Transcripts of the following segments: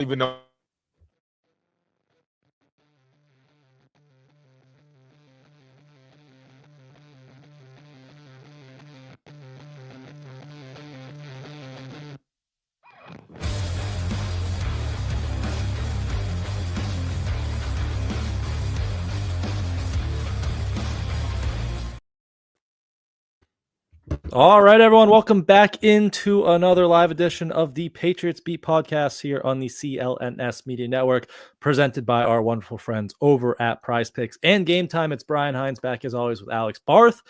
even know. All right, everyone, welcome back into another live edition of the Patriots Beat podcast here on the CLNS Media Network, presented by our wonderful friends over at Prize Picks and Game Time. It's Brian Hines back as always with Alex Barth,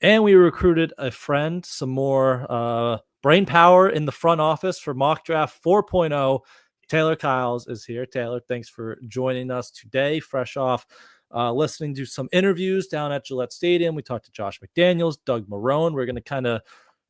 and we recruited a friend, some more brain power in the front office for Mock Draft 4.0. Taylor Kyles is here. Taylor, thanks for joining us today, fresh off listening to some interviews down at Gillette Stadium. We talked to Josh McDaniels, Doug Marrone. We're going to kind of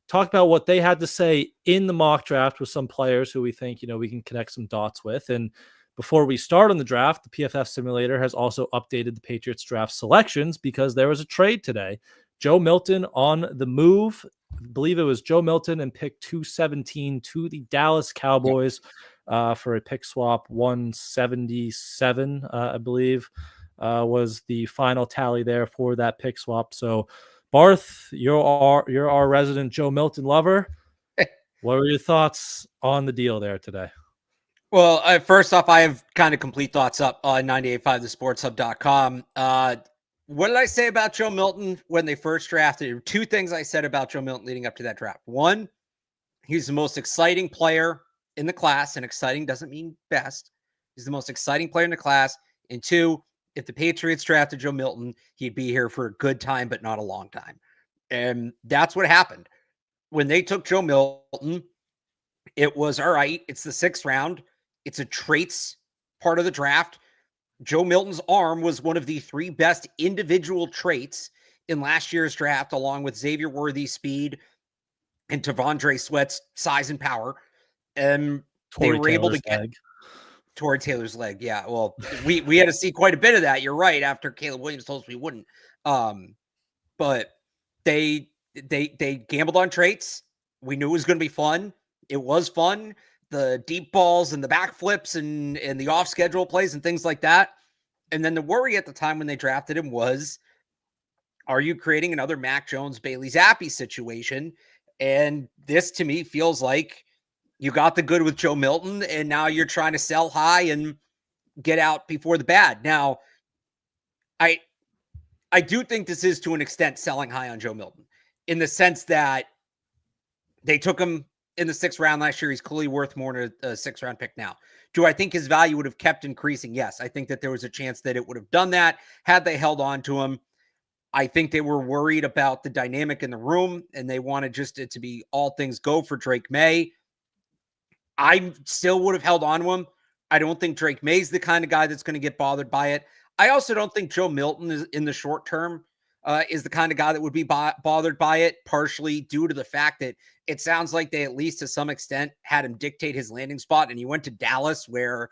talk about what they had to say in the mock draft with some players who we think, we can connect some dots with. And before we start on the draft, the PFF simulator has also updated the Patriots draft selections because there was a trade today. Joe Milton on the move. I believe it was Joe Milton and pick 217 to the Dallas Cowboys for a pick swap 177, I believe. Was the final tally there for that pick swap. So, Barth, you're our resident Joe Milton lover. What were your thoughts on the deal there today? Well, first off, I have kind of complete thoughts up on 985thesportshub.com. What did I say about Joe Milton when they first drafted? Two things I said about Joe Milton leading up to that draft. One, he's the most exciting player in the class, and exciting doesn't mean best. He's the most exciting player in the class. And two, if the Patriots drafted Joe Milton, he'd be here for a good time, but not a long time. And that's what happened. When they took Joe Milton, it was, all right, it's the 6th round. It's a traits part of the draft. Joe Milton's arm was one of the 3 best individual traits in last year's draft, along with Xavier Worthy's speed and T'Vondre Sweat's size and power. And they were able to get toward Taylor's leg. Yeah. Well, we had to see quite a bit of that. You're right. After Caleb Williams told us we wouldn't. But they gambled on traits. We knew it was going to be fun. It was fun. The deep balls and the backflips and the off schedule plays and things like that. And then the worry at the time when they drafted him was, are you creating another Mac Jones, Bailey Zappi situation? And this to me feels like you got the good with Joe Milton, and now you're trying to sell high and get out before the bad. Now, I do think this is to an extent selling high on Joe Milton in the sense that they took him in the 6th round last year. He's clearly worth more than a 6th round pick now. Do I think his value would have kept increasing? Yes. I think that there was a chance that it would have done that had they held on to him. I think they were worried about the dynamic in the room, and they wanted just it to be all things go for Drake May. I still would have held on to him. I don't think Drake May's the kind of guy that's going to get bothered by it. I also don't think Joe Milton is in the short term is the kind of guy that would be bothered by it, partially due to the fact that it sounds like they, at least to some extent, had him dictate his landing spot, and he went to Dallas, where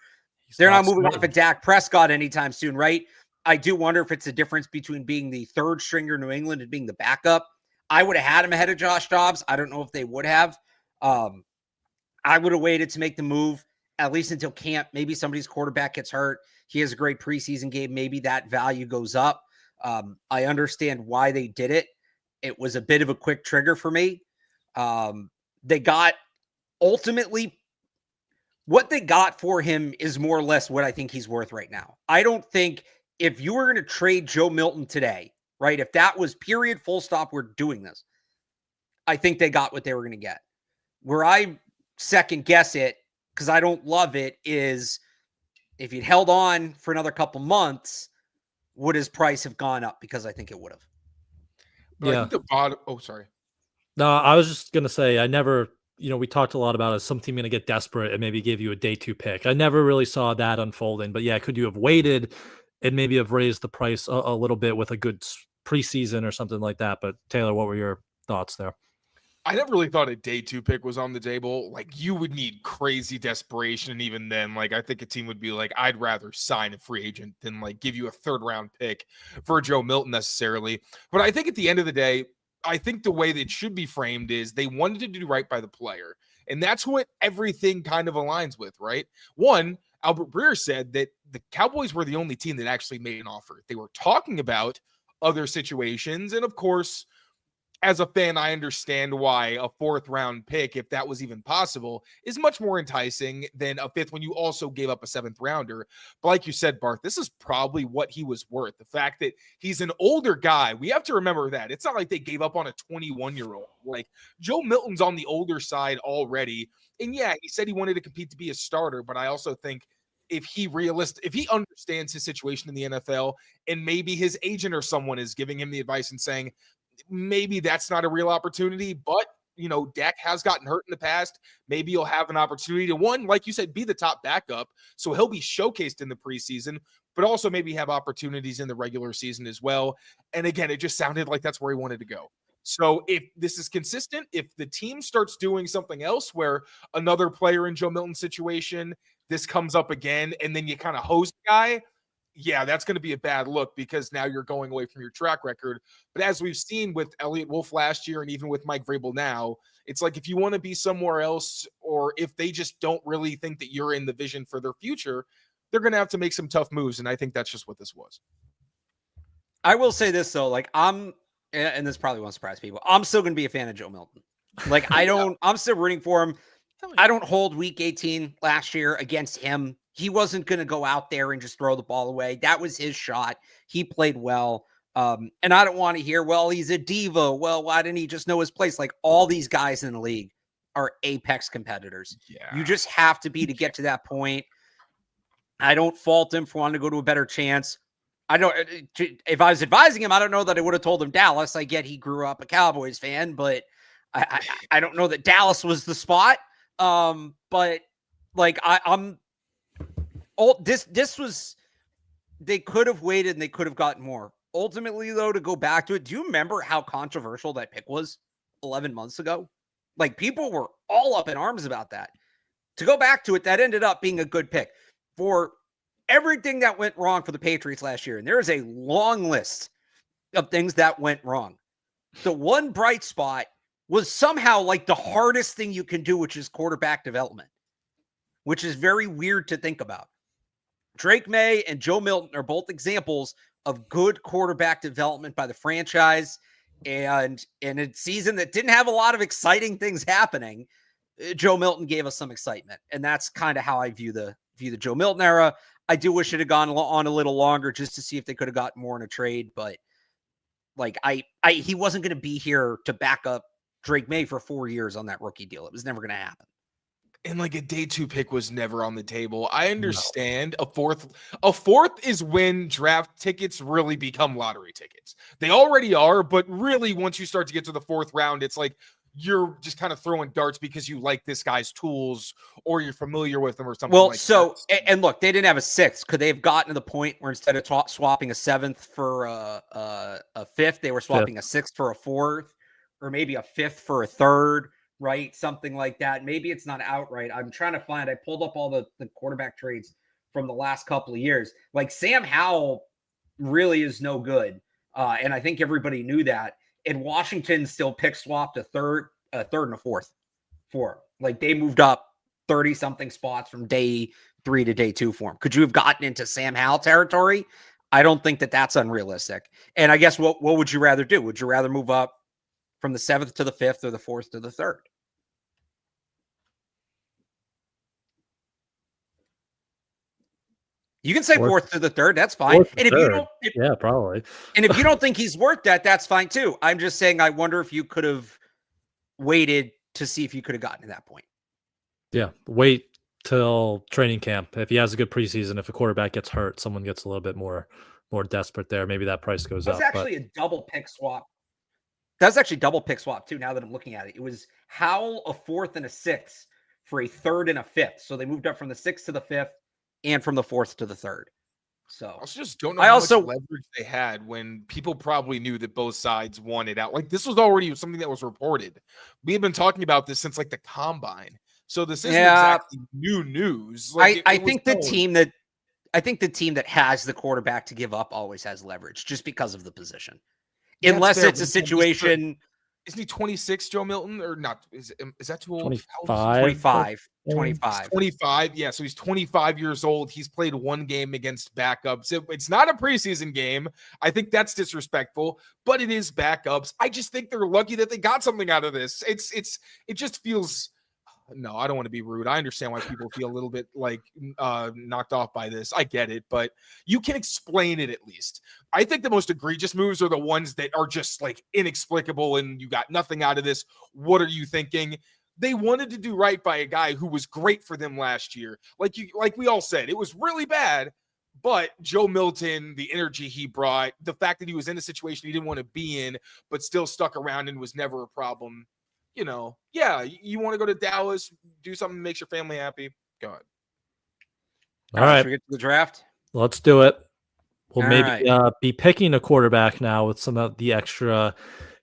they're not moving off of Dak Prescott anytime soon, right? I do wonder if it's a difference between being the 3rd stringer in New England and being the backup. I would have had him ahead of Josh Dobbs. I don't know if they would have. I would have waited to make the move, at least until camp. Maybe somebody's quarterback gets hurt. He has a great preseason game. Maybe that value goes up. I understand why they did it. It was a bit of a quick trigger for me. They got ultimately what they got for him is more or less what I think he's worth right now. I don't think if you were going to trade Joe Milton today, right, if that was period, full stop, we're doing this, I think they got what they were going to get. Where I second guess it, because I don't love it, is if you'd held on for another couple months, would his price have gone up? Because I think it would have. But I think the bottom. Oh, sorry. No, I was just going to say, I never, we talked a lot about is some team going to get desperate and maybe give you a day 2 pick. I never really saw that unfolding, but yeah, could you have waited and maybe have raised the price a little bit with a good preseason or something like that? But Taylor, what were your thoughts there? I never really thought a day 2 pick was on the table. Like, you would need crazy desperation. And even then, like, I think a team would be like, I'd rather sign a free agent than like give you a 3rd round pick for Joe Milton necessarily. But I think at the end of the day, I think the way that it should be framed is they wanted to do right by the player. And that's what everything kind of aligns with, right? One, Albert Breer said that the Cowboys were the only team that actually made an offer. They were talking about other situations. And of course, as a fan, I understand why a 4th round pick, if that was even possible, is much more enticing than a 5th when you also gave up a 7th rounder. But like you said, Barth, this is probably what he was worth. The fact that he's an older guy, we have to remember that. It's not like they gave up on a 21-year-old. Like, Joe Milton's on the older side already. And yeah, he said he wanted to compete to be a starter, but I also think if he understands his situation in the NFL and maybe his agent or someone is giving him the advice and saying, maybe that's not a real opportunity, but Dak has gotten hurt in the past. Maybe you'll have an opportunity to, one, like you said, be the top backup. So he'll be showcased in the preseason, but also maybe have opportunities in the regular season as well. And again, it just sounded like that's where he wanted to go. So if this is consistent, if the team starts doing something else where another player in Joe Milton's situation, this comes up again, and then you kind of hose the guy, yeah, that's going to be a bad look because now you're going away from your track record. But as we've seen with Elliott Wolf last year and even with Mike Vrabel now, it's like if you want to be somewhere else or if they just don't really think that you're in the vision for their future, they're going to have to make some tough moves. And I think that's just what this was. I will say this, though. Like, and this probably won't surprise people, I'm still going to be a fan of Joe Milton. Like, I'm still rooting for him. I don't hold week 18 last year against him. He wasn't going to go out there and just throw the ball away. That was his shot. He played well. And I don't want to hear, well, he's a diva. Well, why didn't he just know his place? Like, all these guys in the league are apex competitors. Yeah. You just have to be to get to that point. I don't fault him for wanting to go to a better chance. If I was advising him, I don't know that I would have told him Dallas. I get he grew up a Cowboys fan, but I don't know that Dallas was the spot. But like this was, they could have waited and they could have gotten more. Ultimately, though, to go back to it, do you remember how controversial that pick was 11 months ago? Like, people were all up in arms about that. To go back to it, that ended up being a good pick for everything that went wrong for the Patriots last year. And there is a long list of things that went wrong. The one bright spot was somehow like the hardest thing you can do, which is quarterback development, which is very weird to think about. Drake May and Joe Milton are both examples of good quarterback development by the franchise. And in a season that didn't have a lot of exciting things happening, Joe Milton gave us some excitement. And that's kind of how I view the Joe Milton era. I do wish it had gone on a little longer just to see if they could have gotten more in a trade. But like, he wasn't going to be here to back up Drake May for 4 years on that rookie deal. It was never going to happen. And like a day 2 pick was never on the table. I understand a fourth is when draft tickets really become lottery tickets. They already are, but really once you start to get to the 4th round, it's like you're just kind of throwing darts because you like this guy's tools or you're familiar with them or something. Well, like so, that. And look, they didn't have a 6th. Could they have gotten to the point where instead of swapping a 7th for a 5th, they were swapping a 6th for a 4th, or maybe a 5th for a 3rd? Right? Something like that. Maybe it's not outright. I'm trying to find, I pulled up all the quarterback trades from the last couple of years. Like, Sam Howell really is no good. And I think everybody knew that. And Washington still swapped a third and a fourth for. Like, they moved up 30 something spots from day 3 to day 2 for him. Could you have gotten into Sam Howell territory? I don't think that that's unrealistic. And I guess what would you rather do? Would you rather move up from the 7th to the 5th or the 4th to the 3rd? You can say 4th to the 3rd. That's fine. And if you don't, yeah, probably. And if you don't think he's worth that, that's fine too. I'm just saying, I wonder if you could have waited to see if you could have gotten to that point. Yeah. Wait till training camp. If he has a good preseason, if a quarterback gets hurt, someone gets a little bit more desperate there. Maybe that price goes up. That's actually a double pick swap. That's actually double pick swap too. Now that I'm looking at it, it was Howell a 4th and a 6th for a 3rd and a 5th. So they moved up from the 6th to the 5th and from the 4th to the 3rd. So I also just don't know how much leverage they had when people probably knew that both sides wanted out. Like, this was already something that was reported. We have been talking about this since like the combine. So this isn't exactly new news. Like, I think the team that has the quarterback to give up always has leverage just because of the position. Unless it's a situation Isn't he 26, Joe Milton, or not? Is that too old? How old is he? 25. 25. He's 25. Yeah, so he's 25 years old. He's played one game against backups. It's not a preseason game. I think that's disrespectful, but it is backups. I just think they're lucky that they got something out of this. It just feels. No, I don't want to be rude. I understand why people feel a little bit like knocked off by this. I get it, but you can explain it at least. I think the most egregious moves are the ones that are just like inexplicable and you got nothing out of this. What are you thinking? They wanted to do right by a guy who was great for them last year. Like we all said, it was really bad, but Joe Milton, the energy he brought, the fact that he was in a situation he didn't want to be in, but still stuck around and was never a problem. Yeah, you want to go to Dallas, do something that makes your family happy. Go ahead. All right. Should we get to the draft? Let's do it. We'll All maybe right. be picking a quarterback now with some of the extra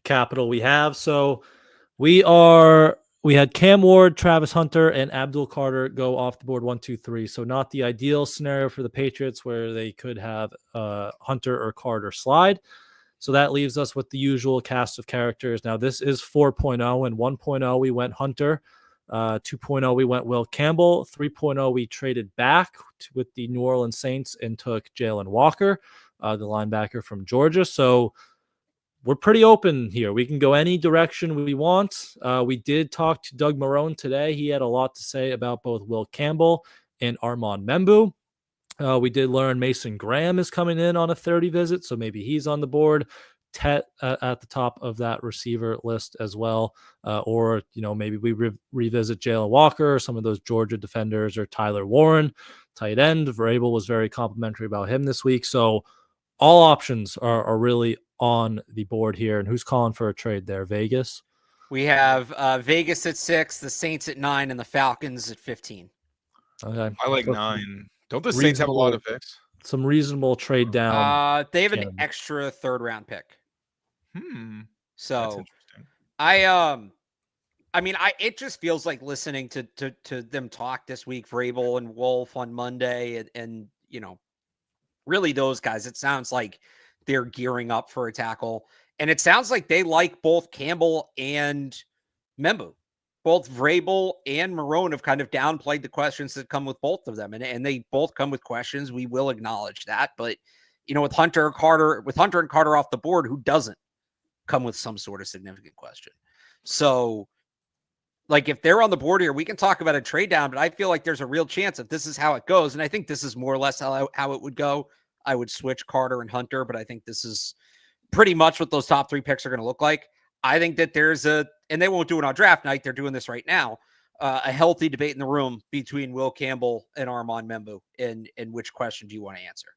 capital we have. So we had Cam Ward, Travis Hunter, and Abdul Carter go off the board 1, 2, 3. So not the ideal scenario for the Patriots where they could have Hunter or Carter slide. So that leaves us with the usual cast of characters. Now, this is 4.0, and 1.0 we went Hunter. 2.0 we went Will Campbell. 3.0 we traded back with the New Orleans Saints and took Jalen Walker, the linebacker from Georgia. So we're pretty open here. We can go any direction we want. We did talk to Doug Marrone today. He had a lot to say about both Will Campbell and Armand Membu. We did learn Mason Graham is coming in on a 30 visit, so maybe he's on the board. Tet at the top of that receiver list as well. Or, maybe we revisit Jalen Walker or some of those Georgia defenders or Tyler Warren, tight end. Vrabel was very complimentary about him this week. So all options are really on the board here. And who's calling for a trade there? Vegas? We have Vegas at 6, the Saints at 9, and the Falcons at 15. Okay. I like 9. Don't the Saints have a lot of picks? Some reasonable trade down. They have an extra 3rd round pick. So that's interesting. It just feels like listening to them talk this week, Vrabel and Wolf on Monday, and really those guys. It sounds like they're gearing up for a tackle, and it sounds like they like both Campbell and Membu. Both Vrabel and Marrone have kind of downplayed the questions that come with both of them, and they both come with questions. We will acknowledge that, but with Hunter and Carter off the board, who doesn't come with some sort of significant question? So, like, if they're on the board here, we can talk about a trade down, but I feel like there's a real chance if this is how it goes, and I think this is more or less how it would go. I would switch Carter and Hunter, but I think this is pretty much what those top 3 picks are going to look like. I think that and they won't do it on draft night. They're doing this right now. A healthy debate in the room between Will Campbell and Armand Membu. And which question do you want to answer?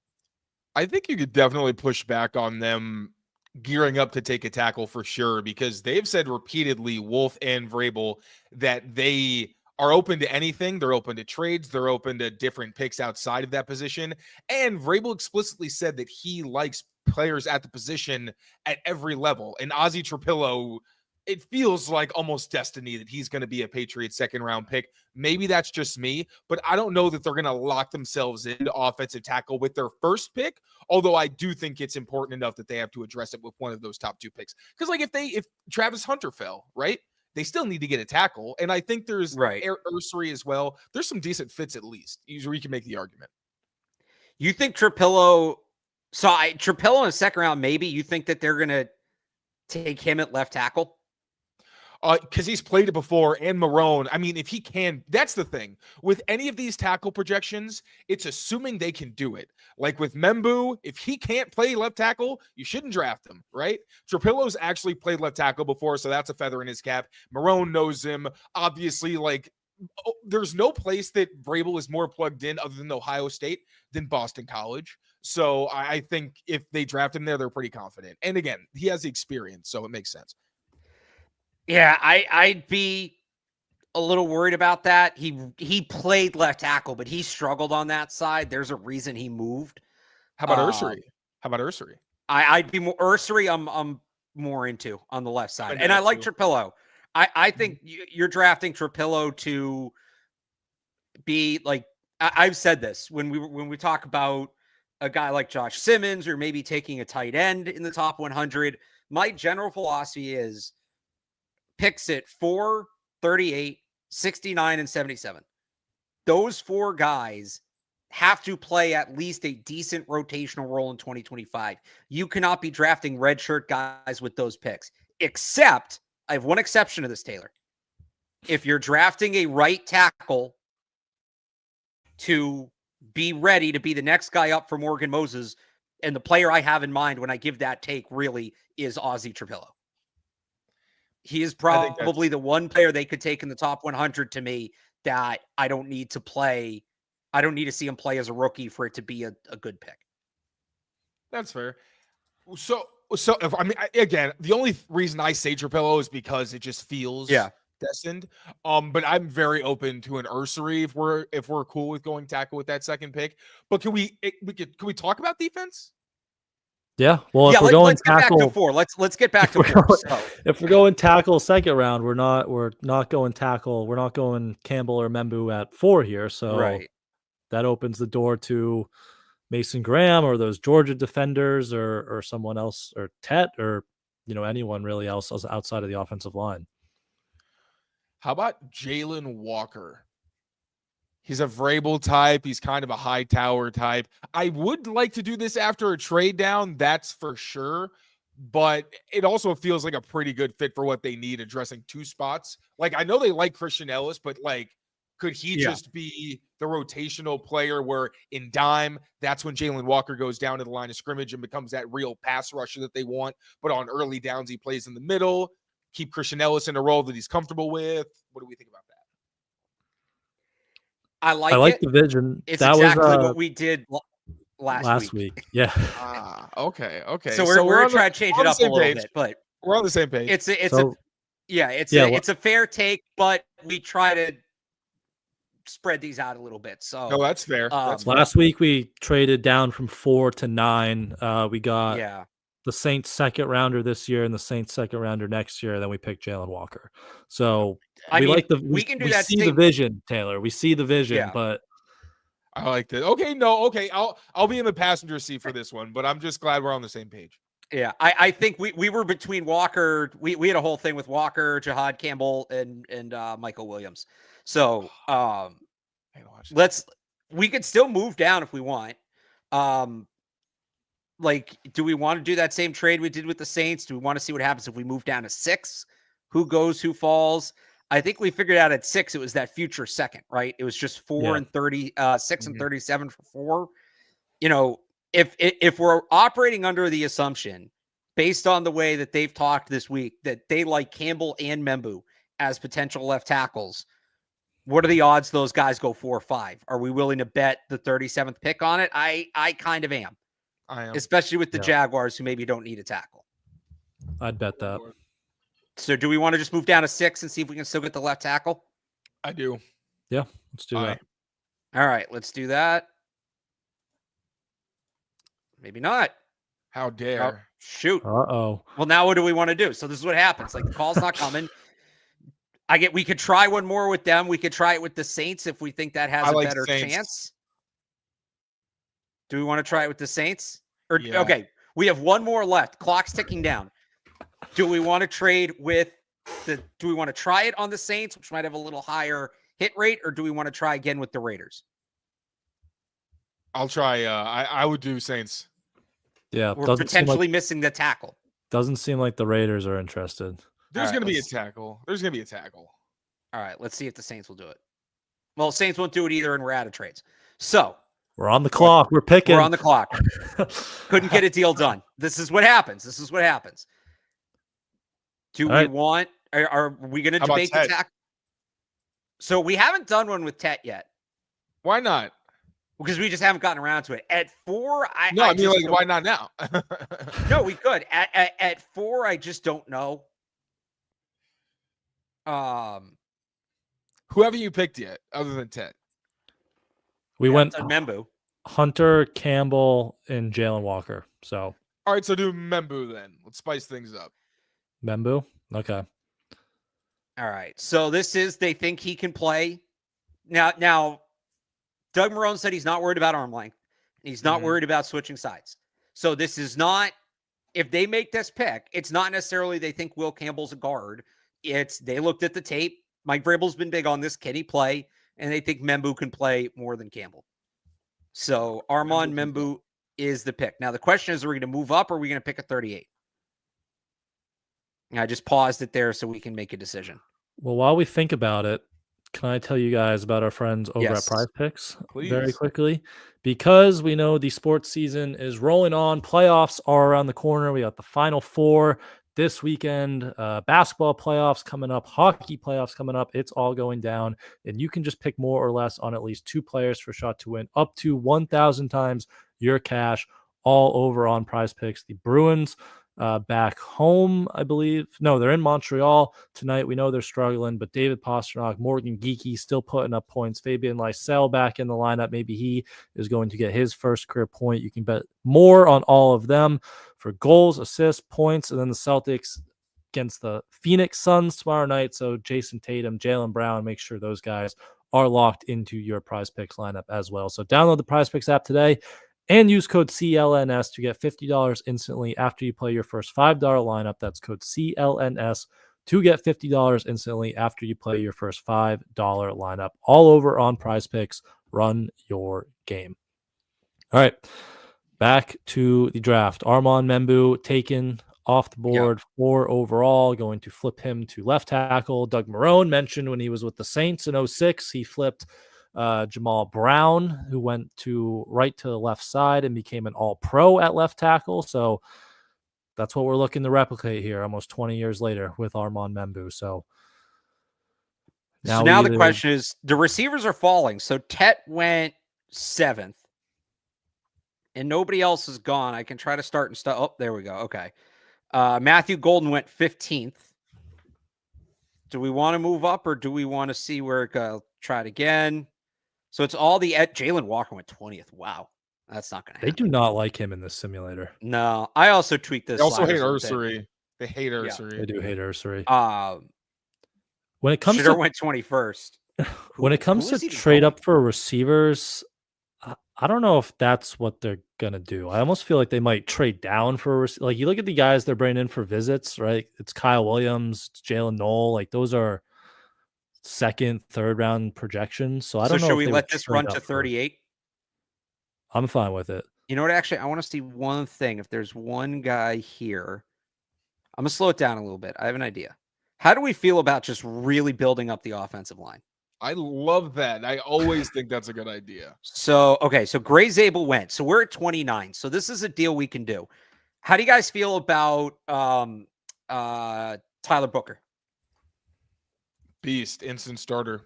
I think you could definitely push back on them gearing up to take a tackle for sure, because they've said repeatedly, Wolf and Vrabel, that they are open to anything. They're open to trades. They're open to different picks outside of that position. And Vrabel explicitly said that he likes players at the position at every level. And Ozzie Trapillo, it feels like almost destiny that he's going to be a Patriots 2nd round pick. Maybe that's just me, but I don't know that they're going to lock themselves into offensive tackle with their 1st pick. Although I do think it's important enough that they have to address it with one of those top 2 picks. Because like if Travis Hunter fell, right, they still need to get a tackle. And I think there's Ursary as well. There's some decent fits at least. Where you can make the argument. You think Trapillo? So Trapillo in the 2nd round, maybe. You think that they're going to take him at left tackle? Because he's played it before, and Marrone. I mean, if he can, that's the thing. With any of these tackle projections, it's assuming they can do it. Like with Membu, if he can't play left tackle, you shouldn't draft him, right? Trapillo's actually played left tackle before, so that's a feather in his cap. Marrone knows him. Obviously, there's no place that Vrabel is more plugged in other than Ohio State than Boston College. So I think if they draft him there, they're pretty confident. And again, he has the experience, so it makes sense. Yeah, I'd be a little worried about that. He played left tackle, but he struggled on that side. There's a reason he moved. How about Ursary? I'd be more Ursary. I'm more into on the left side, and I like Trapillo. I think you're drafting Trapillo to be like, I've said this when we talk about a guy like Josh Simmons or maybe taking a tight end in the top 100. My general philosophy is picks at 4, 38, 69, and 77. Those 4 guys have to play at least a decent rotational role in 2025. You cannot be drafting redshirt guys with those picks, except I have one exception to this, Taylor. If you're drafting a right tackle to be ready to be the next guy up for Morgan Moses, and the player I have in mind when I give that take really is Ozzie Trapillo. He is probably the one player they could take in the top 100 to me that I don't need to play. I don't need to see him play as a rookie for it to be a good pick. That's fair. So if, I mean, again, the only reason I say Trapillo is because it just feels destined. But I'm very open to an Ursary if we're cool with going tackle with that second pick. But can we talk about defense? Yeah. Well, if we're going let's tackle, get back to 4. Let's get back to 4. If we're going tackle second round, we're not going tackle. We're not going Campbell or Membu at 4 here. So that opens the door to Mason Graham or those Georgia defenders or someone else or Tet or anyone really else outside of the offensive line. How about Jalen Walker? He's a Vrabel type. He's kind of a high tower type. I would like to do this after a trade down, that's for sure. But it also feels like a pretty good fit for what they need, addressing 2 spots. Like, I know they like Christian Ellis, but like, could he just be the rotational player where in dime, that's when Jalen Walker goes down to the line of scrimmage and becomes that real pass rusher that they want. But on early downs, he plays in the middle. Keep Christian Ellis in a role that he's comfortable with. What do we think about that? I like the vision. It's that exactly was what we did last week. Yeah. Okay. So we're trying to change it up a little bit, but we're on the same page. It's a fair take, but we try to spread these out a little bit. So no, that's fair. Last week we traded down from 4 to 9. We got the Saints second rounder this year and the Saints second rounder next year. Then we picked Jalen Walker. So we see the vision, Taylor. We see the vision, but I like that. Okay. I'll be in the passenger seat for this one, but I'm just glad we're on the same page. Yeah, I think we were between Walker. We had a whole thing with Walker, Jahad Campbell, and Michael Williams. So we could still move down if we want. Like, do we want to do that same trade we did with the Saints? Do we want to see what happens if we move down to 6? Who goes, who falls? I think we figured out at 6, it was that future second, right? It was just 4 and 36 and 37 for 4. If we're operating under the assumption, based on the way that they've talked this week, that they like Campbell and Membu as potential left tackles, what are the odds those guys go 4 or 5? Are we willing to bet the 37th pick on it? I kind of am. I am. Especially with the Jaguars, who maybe don't need a tackle. I'd bet that. So do we want to just move down to 6 and see if we can still get the left tackle? I do. Yeah, let's do that. All right, let's do that. Maybe not. How dare. Shoot. Uh-oh. Well, now what do we want to do? So this is what happens. Like, the call's not coming. We could try one more with them. We could try it with the Saints if we think that has a better chance. Do we want to try it with the Saints? Okay, we have one more left. Clock's ticking down. Do we want to trade with do we want to try it on the Saints, which might have a little higher hit rate, or do we want to try again with the Raiders? I'll try. I would do Saints. Yeah, we're potentially missing the tackle. Doesn't seem like the Raiders are interested. There's going to be a tackle. All right, let's see if the Saints will do it. Well, Saints won't do it either, and we're out of trades. So we're on the clock. We're picking. We're on the clock. Couldn't get a deal done. This is what happens. Do we want? Are we going to debate the tackle? So we haven't done one with Tet yet. Why not? Because we just haven't gotten around to it. At 4, why not now? No, we could. At 4, I just don't know. Who haven't you picked yet, other than Tet? We went Membu, Hunter, Campbell, and Jalen Walker. So all right, so do Membu then. Let's spice things up. Membu, okay. All right, so this is they think he can play. Now, Doug Marrone said he's not worried about arm length. He's not worried about switching sides. So this is not. If they make this pick, it's not necessarily they think Will Campbell's a guard. they looked at the tape. Mike Vrabel's been big on this. Can he play? And they think Membu can play more than Campbell. So Armand Membu is the pick. Now the question is, are we going to move up or are we going to pick a 38? And I just paused it there so we can make a decision. Well, while we think about it, can I tell you guys about our friends over at Prize Picks very quickly? Because we know the sports season is rolling on. Playoffs are around the corner. We got the Final Four this weekend, basketball playoffs coming up, hockey playoffs coming up. It's all going down, and you can just pick more or less on at least 2 players for a shot to win up to 1,000 times your cash, all over on Prize Picks. The Bruins back home, I believe. No, they're in Montreal tonight. We know they're struggling, but David Pastrnak, Morgan Geekie still putting up points. Fabian Lysell back in the lineup. Maybe he is going to get his first career point. You can bet more on all of them for goals, assists, points, and then the Celtics against the Phoenix Suns tomorrow night. So Jason Tatum, Jaylen Brown, make sure those guys are locked into your Prize Picks lineup as well. So download the Prize Picks app today and use code CLNS to get $50 instantly after you play your first $5 lineup. That's code CLNS to get $50 instantly after you play your first $5 lineup. All over on Prize Picks. Run your game. All right, back to the draft. Armand Membu taken off the board, 4 overall, going to flip him to left tackle. Doug Marrone mentioned when he was with the Saints in 2006, he flipped Jamal Brown, who went to right to the left side and became an all-pro at left tackle. So that's what we're looking to replicate here almost 20 years later with Armand Membu. So now the question is, the receivers are falling. So Tet went 7th and nobody else is gone. I can try to start and stuff. Oh, there we go. Okay. Matthew Golden went 15th. Do we want to move up or do we want to see where it goes? Try it again. So it's all the Jalen Walker went 20th. Wow. That's not going to happen. They do not like him in this simulator. No, I also tweaked this. They also hate Ursery. They hate Ursery. Yeah, they do hate Ursery. When it comes to went 21st. When it comes to trade up for receivers, I don't know if that's what they're going to do. I almost feel like they might trade down for like, you look at the guys they're bringing in for visits, right? It's Kyle Williams, it's Jalen Knoll. Like those are 2nd, 3rd round projections. So I don't know. Should we let this run to 38? I'm fine with it. You know what? Actually, I want to see one thing. If there's one guy here, I'm going to slow it down a little bit. I have an idea. How do we feel about just really building up the offensive line? I love that. I always think that's a good idea. So, okay. So Gray Zabel went. So we're at 29. So this is a deal we can do. How do you guys feel about Tyler Booker? Beast, instant starter.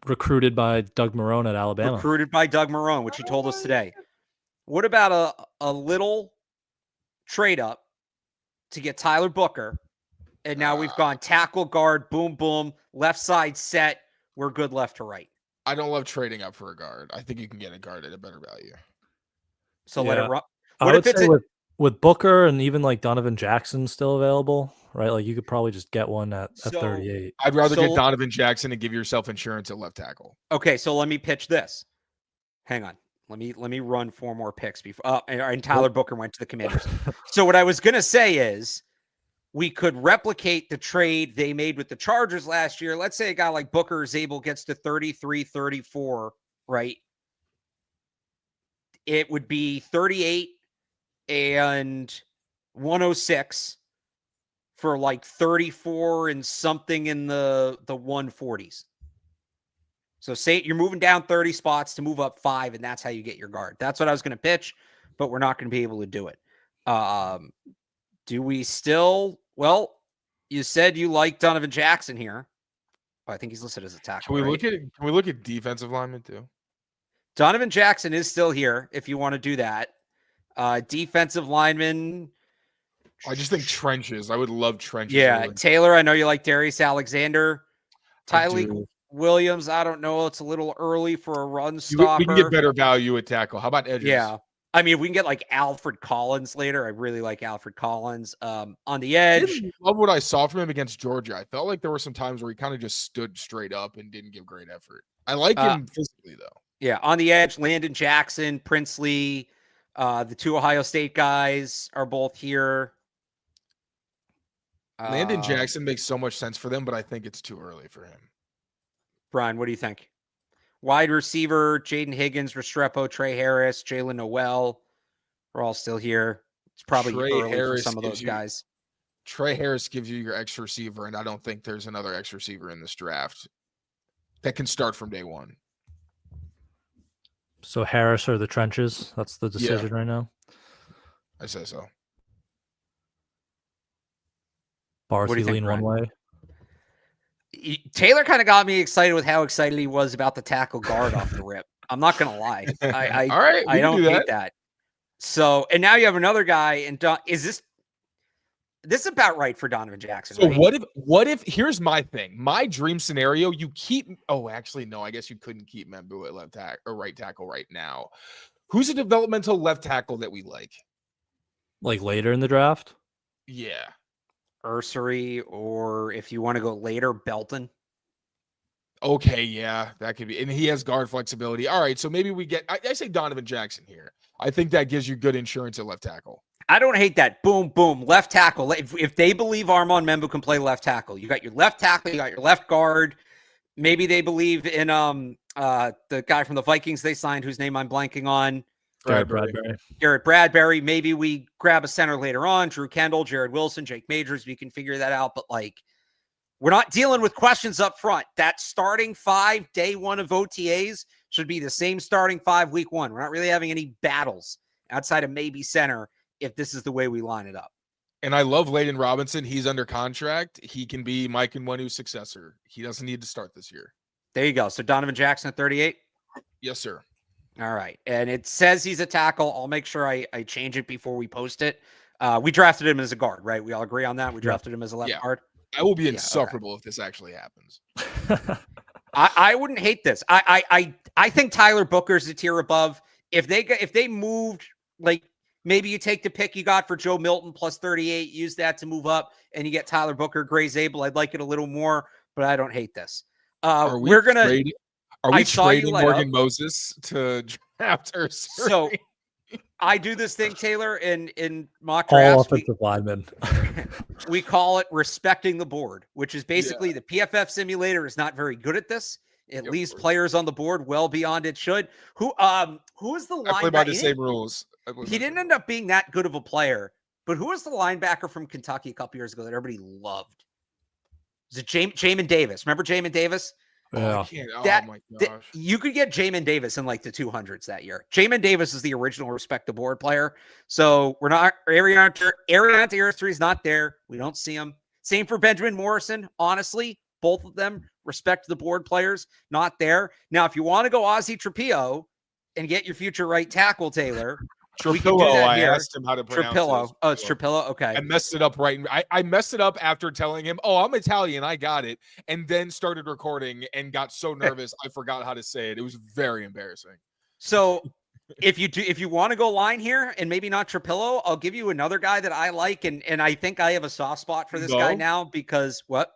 Recruited by Doug Marrone at Alabama. Recruited by Doug Marrone, which he told us today. What about a little trade up to get Tyler Booker? And now we've gone tackle, guard, boom, boom, left side set. We're good left to right. I don't love trading up for a guard. I think you can get a guard at a better value. So let it run. What if it's with Booker and even like Donovan Jackson still available, right? Like you could probably just get one at 38. I'd rather get Donovan Jackson and give yourself insurance at left tackle. Okay, so let me pitch this. Hang on. Let me run 4 more picks before. And Tyler Booker went to the Commanders. So what I was going to say is we could replicate the trade they made with the Chargers last year. Let's say a guy like Booker or Zabel gets to 33, 34, right? It would be 38 and 106 for like 34 and something in the 140s. So say you're moving down 30 spots to move up 5, and that's how you get your guard. That's what I was going to pitch, but we're not going to be able to do it. Do we still? Well, you said you like Donovan Jackson here. Oh, I think he's listed as a tackle. Can we look at defensive linemen too? Donovan Jackson is still here if you want to do that. Defensive lineman. I just think trenches. I would love trenches. Yeah, Taylor, I know you like Darius Alexander. Tyleek Williams, I don't know. It's a little early for a run stopper. We can get better value at tackle. How about edges? Yeah. I mean, if we can get like Alfred Collins later, I really like Alfred Collins. On the edge. I love what I saw from him against Georgia. I felt like there were some times where he kind of just stood straight up and didn't give great effort. I like him physically, though. Yeah. On the edge, Landon Jackson, Princely, the 2 Ohio State guys are both here. Landon Jackson makes so much sense for them, but I think it's too early for him. Brian, what do you think? Wide receiver, Jaden Higgins, Restrepo, Trey Harris, Jalen Noel. We're all still here. It's probably Trey early for Harris some of those gives you- guys. Trey Harris gives you your X receiver, and I don't think there's another X receiver in this draft that can start from day one. So Harris or the trenches? That's the decision right now. I say so. Barth, What do you think, lean one Brian? way. Taylor kind of got me excited with how excited he was about the tackle guard off the rip. I'm not going to lie. All right, I don't hate that. So, and now you have another guy, and is this is about right for Donovan Jackson? So right? what if here's my thing. My dream scenario, you keep actually no, I guess you couldn't keep Membu at left tackle or right tackle right now. Who's a developmental left tackle that we like? Like later in the draft? Yeah. Ursery, or if you want to go later, Belton. Okay, yeah, that could be. And he has guard flexibility. All right, so maybe we get I say Donovan Jackson here. I think that gives you good insurance at left tackle. I don't hate that. Boom, boom, left tackle. If they believe Armand Membu can play left tackle, you got your left tackle, you got your left guard. Maybe they believe in the guy from the Vikings they signed, whose name I'm blanking on. Garrett Bradbury. Maybe we grab a center later on. Drew Kendall, Jared Wilson, Jake Majors. We can figure that out. But like, we're not dealing with questions up front. That starting 5 day one of OTAs should be the same starting 5 week 1. We're not really having any battles outside of maybe center if this is the way we line it up. And I love Layden Robinson. He's under contract. He can be Mike Nwenu's successor. He doesn't need to start this year. There you go. So Donovan Jackson at 38. Yes, sir. All right. And it says he's a tackle. I'll make sure I change it before we post it. We drafted him as a guard, right? We all agree on that. We drafted him as a left guard. I will be insufferable if this actually happens. I wouldn't hate this. I think Tyler Booker's a tier above. If they moved, like maybe you take the pick you got for Joe Milton plus 38, use that to move up, and you get Tyler Booker, Gray Zabel. I'd like it a little more, but I don't hate this. Are we trading Morgan Moses to draft Ursery? So I do this thing, Taylor, in mock All drafts. offensive linemen. We call it respecting the board, which is basically the PFF simulator is not very good at this. It leaves players on the board well beyond it should. Who is the linebacker? I play by the same rules. He didn't end up being that good of a player, but who was the linebacker from Kentucky a couple years ago that everybody loved? Was it Jamin Davis? Remember Jamin Davis? Yeah. My gosh. You could get Jamin Davis in like the 200s that year. Jamin Davis is the original respect the board player. So we're not Ariana Ursery is not there. We don't see him. Same for Benjamin Morrison. Honestly, both of them respect the board players, not there. Now, if you want to go Ozzie Trapillo and get your future right tackle, Taylor, Trapillo, I asked him how to pronounce Trapillo. it. Oh, it's Trapillo. Okay. I messed it up right. I messed it up after telling him, oh, I'm Italian. I got it. And then started recording and got so nervous I forgot how to say it. It was very embarrassing. So if you want to go line here and maybe not Trapillo, I'll give you another guy that I like. And I think I have a soft spot for this guy now because what?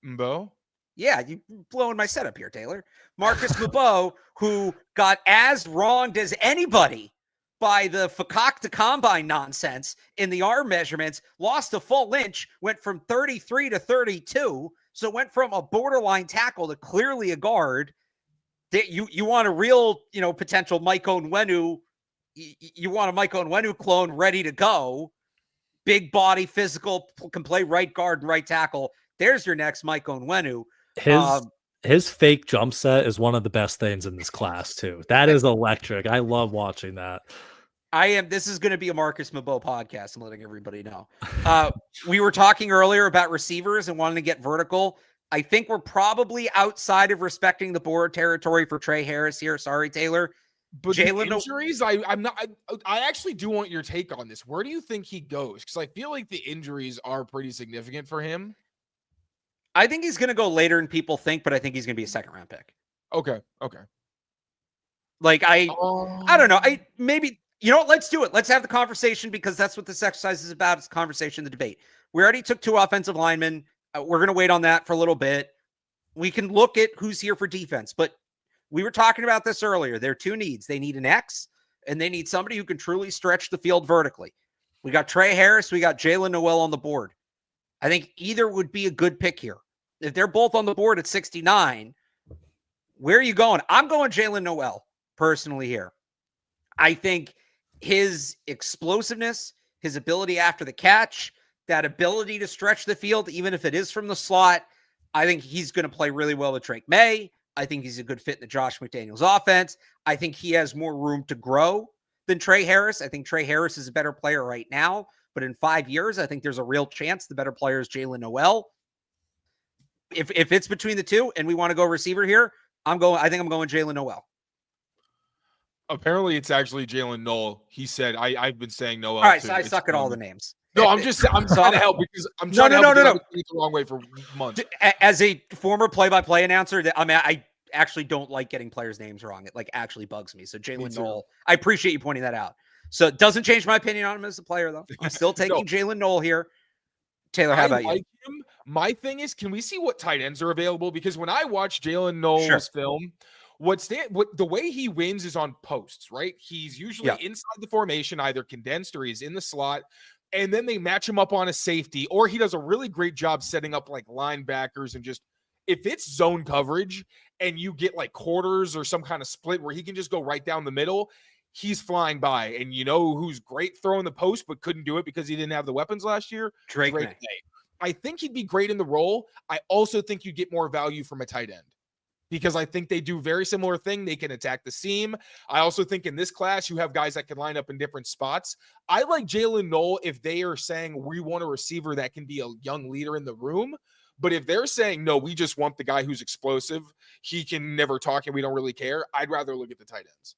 Mbo? Yeah, you blowing my setup here, Taylor. Marcus Mabo, who got as wronged as anybody by the Fakakta combine nonsense in the arm measurements, lost a full inch, went from 33 to 32. So went from a borderline tackle to clearly a guard. That you want a real, potential Mike Onwenu. You want a Mike Onwenu clone ready to go. Big body, physical, can play right guard and right tackle. There's your next Mike Onwenu. His fake jump set is one of the best things in this class too. That is electric. I love watching that. This is going to be a Marcus Mabo podcast. I'm letting everybody know. We were talking earlier about receivers and wanting to get vertical. I think we're probably outside of respecting the board territory for Trey Harris here. Sorry, Taylor. But Jalen injuries, I'm not. I actually do want your take on this. Where do you think he goes? Because I feel like the injuries are pretty significant for him. I think he's going to go later than people think, but I think he's going to be a second round pick. Okay. Like I don't know. Maybe. Let's do it. Let's have the conversation because that's what this exercise is about. It's a conversation, the debate. We already took 2 offensive linemen. We're going to wait on that for a little bit. We can look at who's here for defense, but we were talking about this earlier. There are 2 needs. They need an X, and they need somebody who can truly stretch the field vertically. We got Trey Harris. We got Jalen Noel on the board. I think either would be a good pick here. If they're both on the board at 69, where are you going? I'm going Jalen Noel personally here. I think his explosiveness, his ability after the catch, that ability to stretch the field, even if it is from the slot, I think he's going to play really well with Drake May. I think he's a good fit in the Josh McDaniels offense. I think he has more room to grow than Trey Harris. I think Trey Harris is a better player right now, but in 5 years, I think there's a real chance the better player is Jalen Noel. If it's between the two and we want to go receiver here, I think I'm going Jalen Noel. Apparently, it's actually Jalen Noel. He said, I've been saying Noel. All right, too. so I suck at all the names. No, I'm trying to help because I'm trying to help because I've been doing it the wrong way for months. As a former play-by-play announcer, I actually don't like getting players' names wrong. It actually bugs me. So Jalen Noel, I appreciate you pointing that out. So it doesn't change my opinion on him as a player, though. I'm still taking Jalen Noel here. Taylor, how about you? Him. My thing is, can we see what tight ends are available? Because when I watch Jalen Noel's film, the way he wins is on posts, right? He's usually inside the formation, either condensed or he's in the slot. And then they match him up on a safety, or he does a really great job setting up linebackers and just, if it's zone coverage and you get quarters or some kind of split where he can just go right down the middle, he's flying by. And you know who's great throwing the post but couldn't do it because he didn't have the weapons last year? Drake May. I think he'd be great in the role. I also think you get more value from a tight end, because I think they do very similar thing. They can attack the seam. I also think in this class, you have guys that can line up in different spots. I like Jalen Noel if they are saying we want a receiver that can be a young leader in the room. But if they're saying, no, we just want the guy who's explosive, he can never talk and we don't really care, I'd rather look at the tight ends.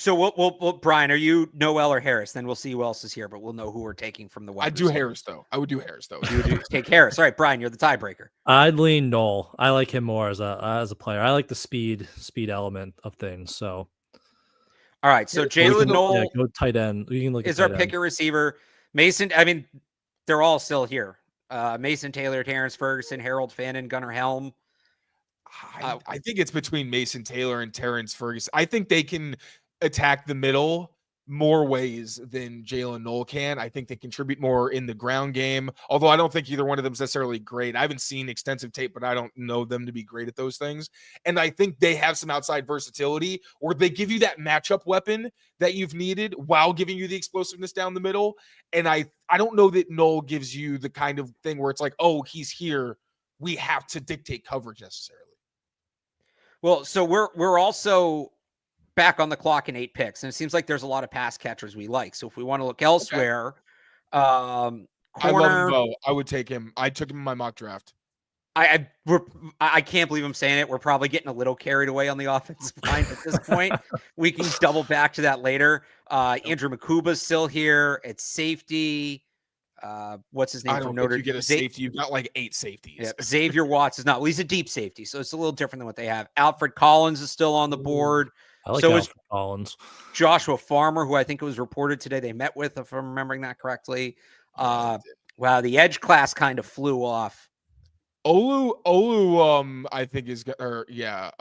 We'll Brian, are you Noel or Harris? Then we'll see who else is here, but we'll know who we're taking from the wide. I would do Harris though. You would take Harris. All right, Brian, you're the tiebreaker. I'd lean Noel. I like him more as a player. I like the speed element of things. So, all right. So Jalen Noel, go tight end. You can look. Is our pick a receiver? Mason. I mean, they're all still here. Mason Taylor, Terrence Ferguson, Harold Fannin, Gunnar Helm. I think it's between Mason Taylor and Terrence Ferguson. I think they can attack the middle more ways than Jalen Noel can. I think they contribute more in the ground game, although I don't think either one of them is necessarily great. I haven't seen extensive tape, but I don't know them to be great at those things. And I think they have some outside versatility where they give you that matchup weapon that you've needed while giving you the explosiveness down the middle. And I don't know that Noel gives you the kind of thing where it's like, oh, he's here, we have to dictate coverage necessarily. Well, so we're also back on the clock in 8 picks, and it seems like there's a lot of pass catchers we like. So if we want to look elsewhere, corner, I love him, Bo. I would take him. I took him in my mock draft. I can't believe I'm saying it. We're probably getting a little carried away on the offensive line at this point. We can double back to that later. Andrew Makuba's still here. It's safety. What's his name from Notre Dame? You get a safety. You've got 8 safeties. Yeah, Xavier Watts is not. Well, he's a deep safety, so it's a little different than what they have. Alfred Collins is still on the board. I like Alfred Collins. Joshua Farmer, who I think it was reported today they met with, if I'm remembering that correctly. Wow, the edge class kind of flew off. Olu, I think is Femi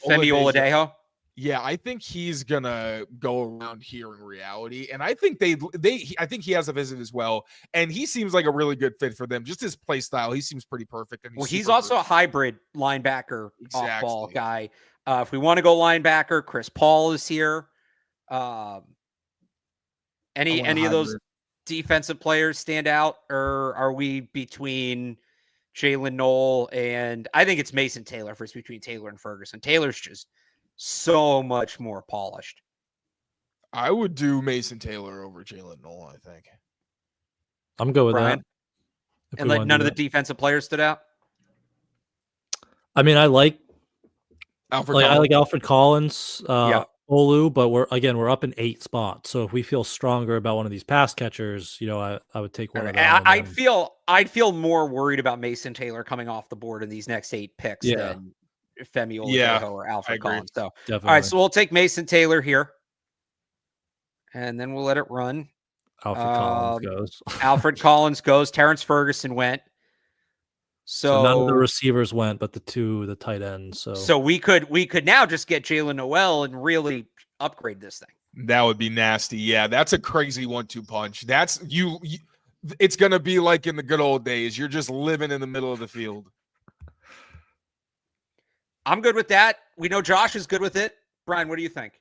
Oladejo. Yeah, I think he's gonna go around here in reality, and I think I think he has a visit as well, and he seems like a really good fit for them. Just his play style, he seems pretty perfect. And he's also a hybrid linebacker, off-ball guy. If we want to go linebacker, Chris Paul is here. Any of those defensive players stand out, or are we between Jalen Noel and I think it's Mason Taylor first between Taylor and Ferguson? Taylor's just so much more polished. I would do Mason Taylor over Jalen Noel, I think. I'm good with Brian? That. And none of the defensive players stood out? I mean, I like Alfred I like Alfred Collins, Olu, but we're up in 8 spots. So if we feel stronger about one of these pass catchers, I would take one of them. I'd feel more worried about Mason Taylor coming off the board in these next 8 picks than Femi Oladejo or Alfred Collins. So, definitely. All right, so we'll take Mason Taylor here, and then we'll let it run. Alfred Collins goes. Terrence Ferguson went. So none of the receivers went, but the tight ends. So we could now just get Jalen Noel and really upgrade this thing. That would be nasty. Yeah, that's a crazy 1-2 punch. That's you It's going to be like in the good old days. You're just living in the middle of the field. I'm good with that. We know Josh is good with it. Brian, what do you think?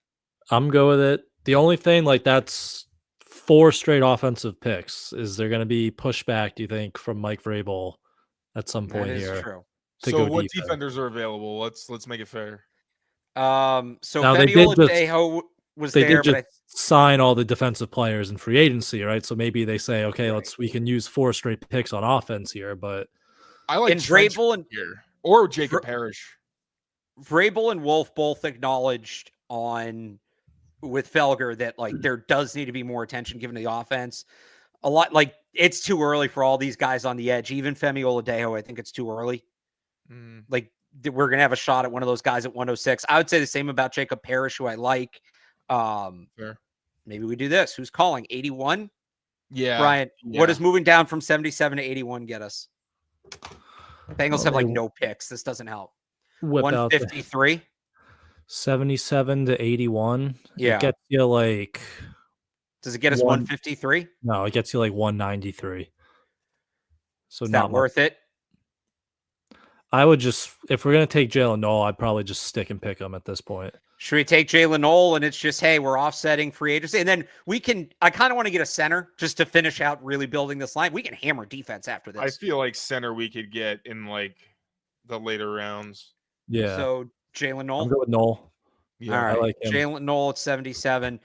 I'm good with it. The only thing, like, that's 4 straight offensive picks. Is there going to be pushback, do you think, from Mike Vrabel at some point That is here? true. So what defenders are available? Let's make it fair. So Now, Femi Oladejo was there, but sign all the defensive players in free agency, right? So maybe they say, okay, we can use 4 straight picks on offense here, but I like Vrabel and here or Jacob Parrish. Vrabel and Wolf both acknowledged with Felger that like there does need to be more attention given to the offense. A lot, like, it's too early for all these guys on the edge. Even Femi Oladejo, I think it's too early. Like, we're gonna have a shot at one of those guys at 106. I would say the same about Jacob Parrish, who I like. Fair. Maybe we do this. Who's calling? 81? Yeah. Brian, what does moving down from 77 to 81 get us? Bengals have like no picks. This doesn't help. 153? 77 to 81. Yeah. It gets you like... Does it get us 153? No, it gets you like 193. So is not that worth it? I would just, if we're going to take Jalen Noel, I'd probably just stick and pick him at this point. Should we take Jalen Noel and it's just, hey, we're offsetting free agency? And then I kind of want to get a center just to finish out really building this line. We can hammer defense after this. I feel like center we could get in like the later rounds. Yeah. So Jalen Noel? I'm good with Noel. Yeah, all right. I like Jalen Noel at 77.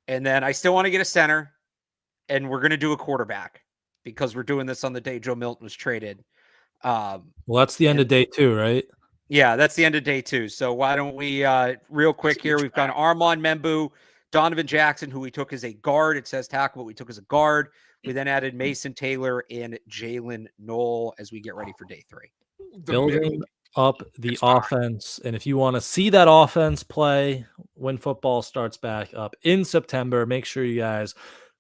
And then I still want to get a center. And we're going to do a quarterback because we're doing this on the day Joe Milton was traded. Well, that's the end of day 2, right? Yeah, that's the end of day 2. So why don't we, real quick here, we've got Armand Membu, Donovan Jackson, who we took as a guard. It says tackle, but we took as a guard. We then added Mason Taylor and Jalen Noel as we get ready for day 3. Building up the offense. And if you want to see that offense play when football starts back up in September, make sure you guys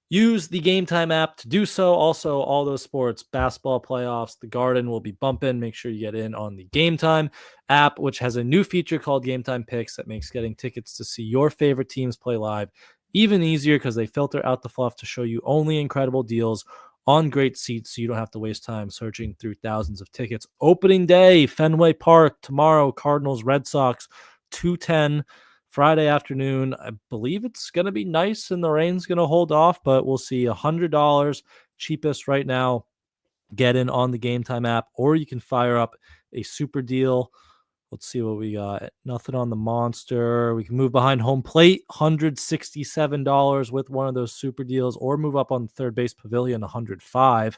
use the Game Time app to do so. Also, all those sports, basketball playoffs, the Garden will be bumping. Make sure you get in on the Game Time app, which has a new feature called Game Time Picks that makes getting tickets to see your favorite teams play live even easier because they filter out the fluff to show you only incredible deals on great seats so you don't have to waste time searching through thousands of tickets. Opening day, Fenway Park, tomorrow, Cardinals, Red Sox, 2:10. Friday afternoon. I believe it's going to be nice and the rain's going to hold off, but we'll see. $100 cheapest right now. Get in on the Game Time app, or you can fire up a super deal. Let's see what we got. Nothing on the Monster. We can move behind home plate, $167 with one of those super deals, or move up on third base pavilion, $105.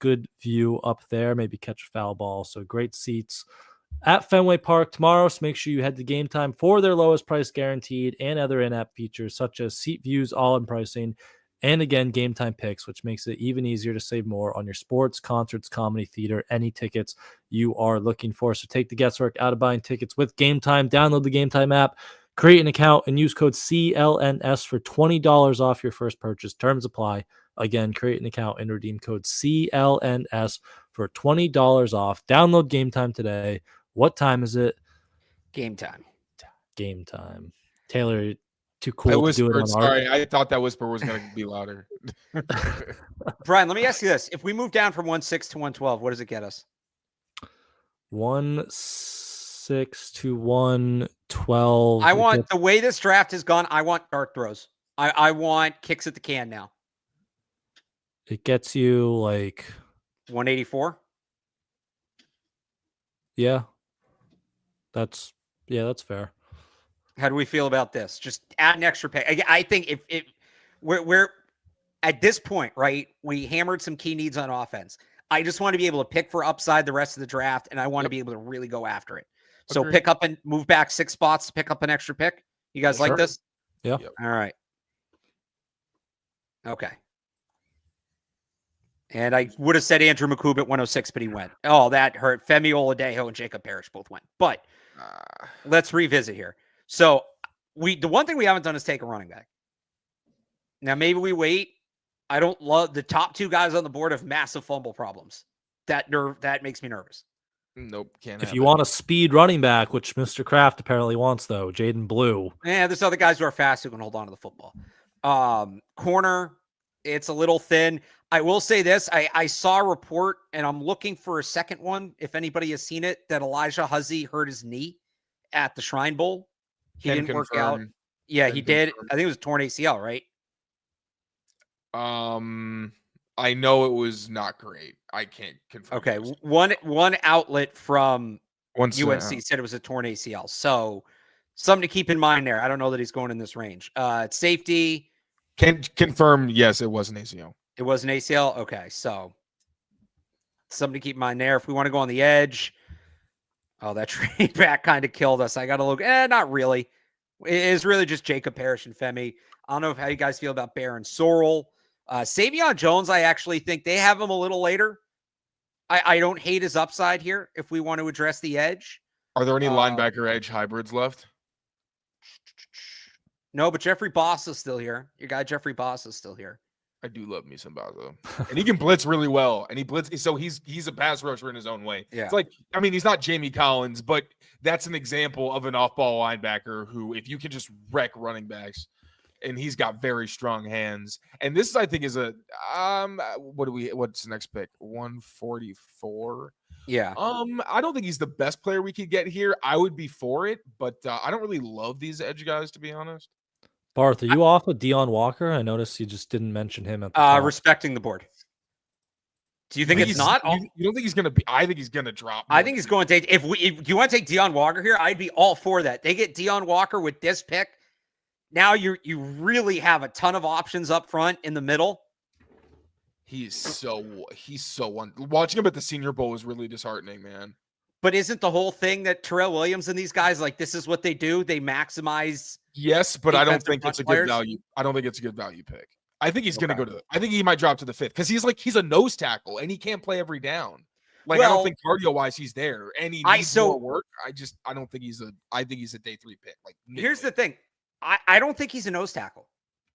Good view up there. Maybe catch a foul ball. So great seats at Fenway Park tomorrow, so make sure you head to Game Time for their lowest price guaranteed and other in-app features such as seat views, all-in pricing, and again, Game Time picks, which makes it even easier to save more on your sports, concerts, comedy, theater, any tickets you are looking for. So take the guesswork out of buying tickets with Game Time. Download the Game Time app, create an account, and use code CLNS for $20 off your first purchase. Terms apply. Again, create an account and redeem code CLNS for $20 off. Download Game Time today. What time is it? Game time. Game time. Taylor, too cool to do it on Sorry, I thought that whisper was going to be louder. Brian, let me ask you this. If we move down from 1-6 to 112, what does it get us? 1-6 to 112. I want, the way this draft has gone, I want dart throws. I want kicks at the can now. It gets you like 184. Yeah. That's fair. How do we feel about this? Just add an extra pick. I think if we're at this point, right? We hammered some key needs on offense. I just want to be able to pick for upside the rest of the draft, and I want to be able to really go after it. So pick up and move back 6 spots to pick up an extra pick. You guys like this? Yeah. All right. Okay. And I would have said Andrew McCoob at 106, but he went. Oh, that hurt. Femi Oladejo and Jacob Parrish both went. But let's revisit here. So the one thing we haven't done is take a running back. Now, maybe we wait. I don't love the top 2 guys on the board have massive fumble problems. That makes me nervous. Nope. Can't. If you want a speed running back, which Mr. Kraft apparently wants, though, Jaden Blue. Yeah, there's other guys who are fast who can hold on to the football. Corner, It's a little thin. I will say this. I saw a report, and I'm looking for a second one, if anybody has seen it, that Elijah Huzzy hurt his knee at the Shrine Bowl. He Can didn't work out. confirm. Yeah, Can he did. confirm. I think it was torn ACL, right? I know it was not great. I can't confirm. Okay. One outlet from Once UNC said it was a torn ACL. So something to keep in mind there. I don't know that he's going in this range. Safety. can confirm. Yes, it was an ACL. It was an ACL. Okay. So something to keep in mind there. If we want to go on the edge. Oh, that trade back kind of killed us. I got to look. Not really. It is really just Jacob Parrish and Femi. I don't know how you guys feel about Baron Sorrell. Savion Jones, I actually think they have him a little later. I don't hate his upside here if we want to address the edge. Are there any linebacker edge hybrids left? No, but Jeffrey Boss is still here. Your guy Jeffrey Boss is still here. I do love me some Bazo. And he can blitz really well. And so he's a pass rusher in his own way. Yeah. It's like, I mean, he's not Jamie Collins, but that's an example of an off-ball linebacker who, if you can just wreck running backs, and he's got very strong hands. And this, I think, is a what's the next pick? 144. Yeah. I don't think he's the best player we could get here. I would be for it, but I don't really love these edge guys, to be honest. Barth, are you off with Deion Walker? I noticed you just didn't mention him at the top. Respecting the board. Do you think it's not? You don't think he's gonna be? I think he's gonna drop. I think he's going to take. If you want to take Deion Walker here, I'd be all for that. They get Deion Walker with this pick. Now you really have a ton of options up front in the middle. He's so watching him at the Senior Bowl was really disheartening, man. But isn't the whole thing that Terrell Williams and these guys, like, this is what they do? They maximize. Yes, but I don't think it's a players. good value. I don't think it's a good value pick. I think he's going to go to. I think he might drop to the 5th because he's a nose tackle and he can't play every down. Like, I don't think cardio wise he's there, and he needs more work. I don't think he's a. I think he's a day 3 pick. Like, here's the thing, I don't think he's a nose tackle.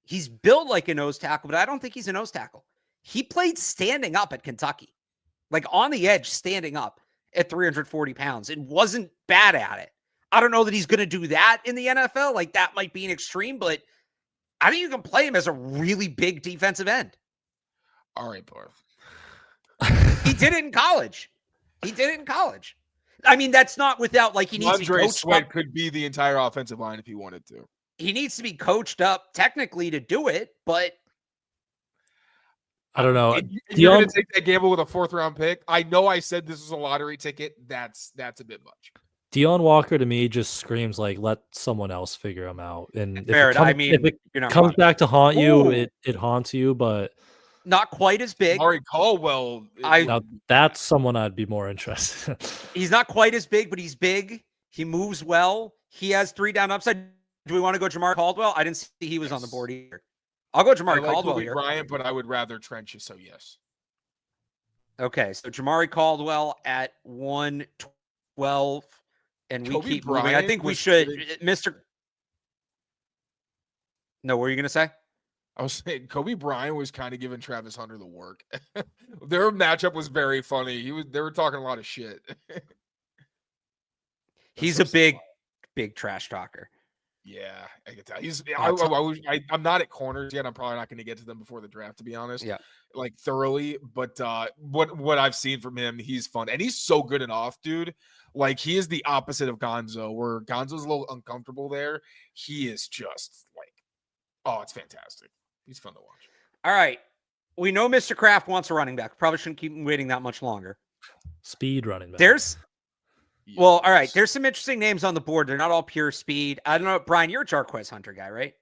He's built like a nose tackle, but I don't think he's a nose tackle. He played standing up at Kentucky, like on the edge, standing up at 340 pounds, and wasn't bad at it. I don't know that he's going to do that in the NFL. Like, that might be an extreme, but I think you can play him as a really big defensive end. All right, Barth. He did it in college. I mean, that's not without, like, he needs to be coached Sweat up. could be the entire offensive line if he wanted to. He needs to be coached up technically to do it, but I don't know. You're going to take that gamble with a 4th round pick? I know I said this was a lottery ticket. That's a bit much. Deion Walker to me just screams like, let someone else figure him out. And if it comes back to haunt you, it haunts you, but not quite as big. Ari Caldwell. Now that's someone I'd be more interested in. He's not quite as big, but he's big. He moves well. He has 3 down upside. Do we want to go Jamar Caldwell? I didn't see he was on the board either. I'll go Jamari Caldwell here. Bryant, but I would rather Trenches, so yes. Okay, so Jamari Caldwell at 112, and we keep moving. I think we should, Mr. No, what were you going to say? I was saying Kobe Bryant was kind of giving Travis Hunter the work. Their matchup was very funny. They were talking a lot of shit. He's a big trash talker. Yeah, I can tell. I'm not at corners yet. I'm probably not going to get to them before the draft, to be honest. Yeah, like thoroughly. But what I've seen from him, he's fun, and he's so good and off, dude. Like, he is the opposite of Gonzo, where Gonzo's a little uncomfortable there. He is just like, oh, it's fantastic. He's fun to watch. All right, we know Mr. Kraft wants a running back. Probably shouldn't keep him waiting that much longer. Speed running back. Well, all right. There's some interesting names on the board. They're not all pure speed. I don't know. Brian, you're a Jarquez Hunter guy, right?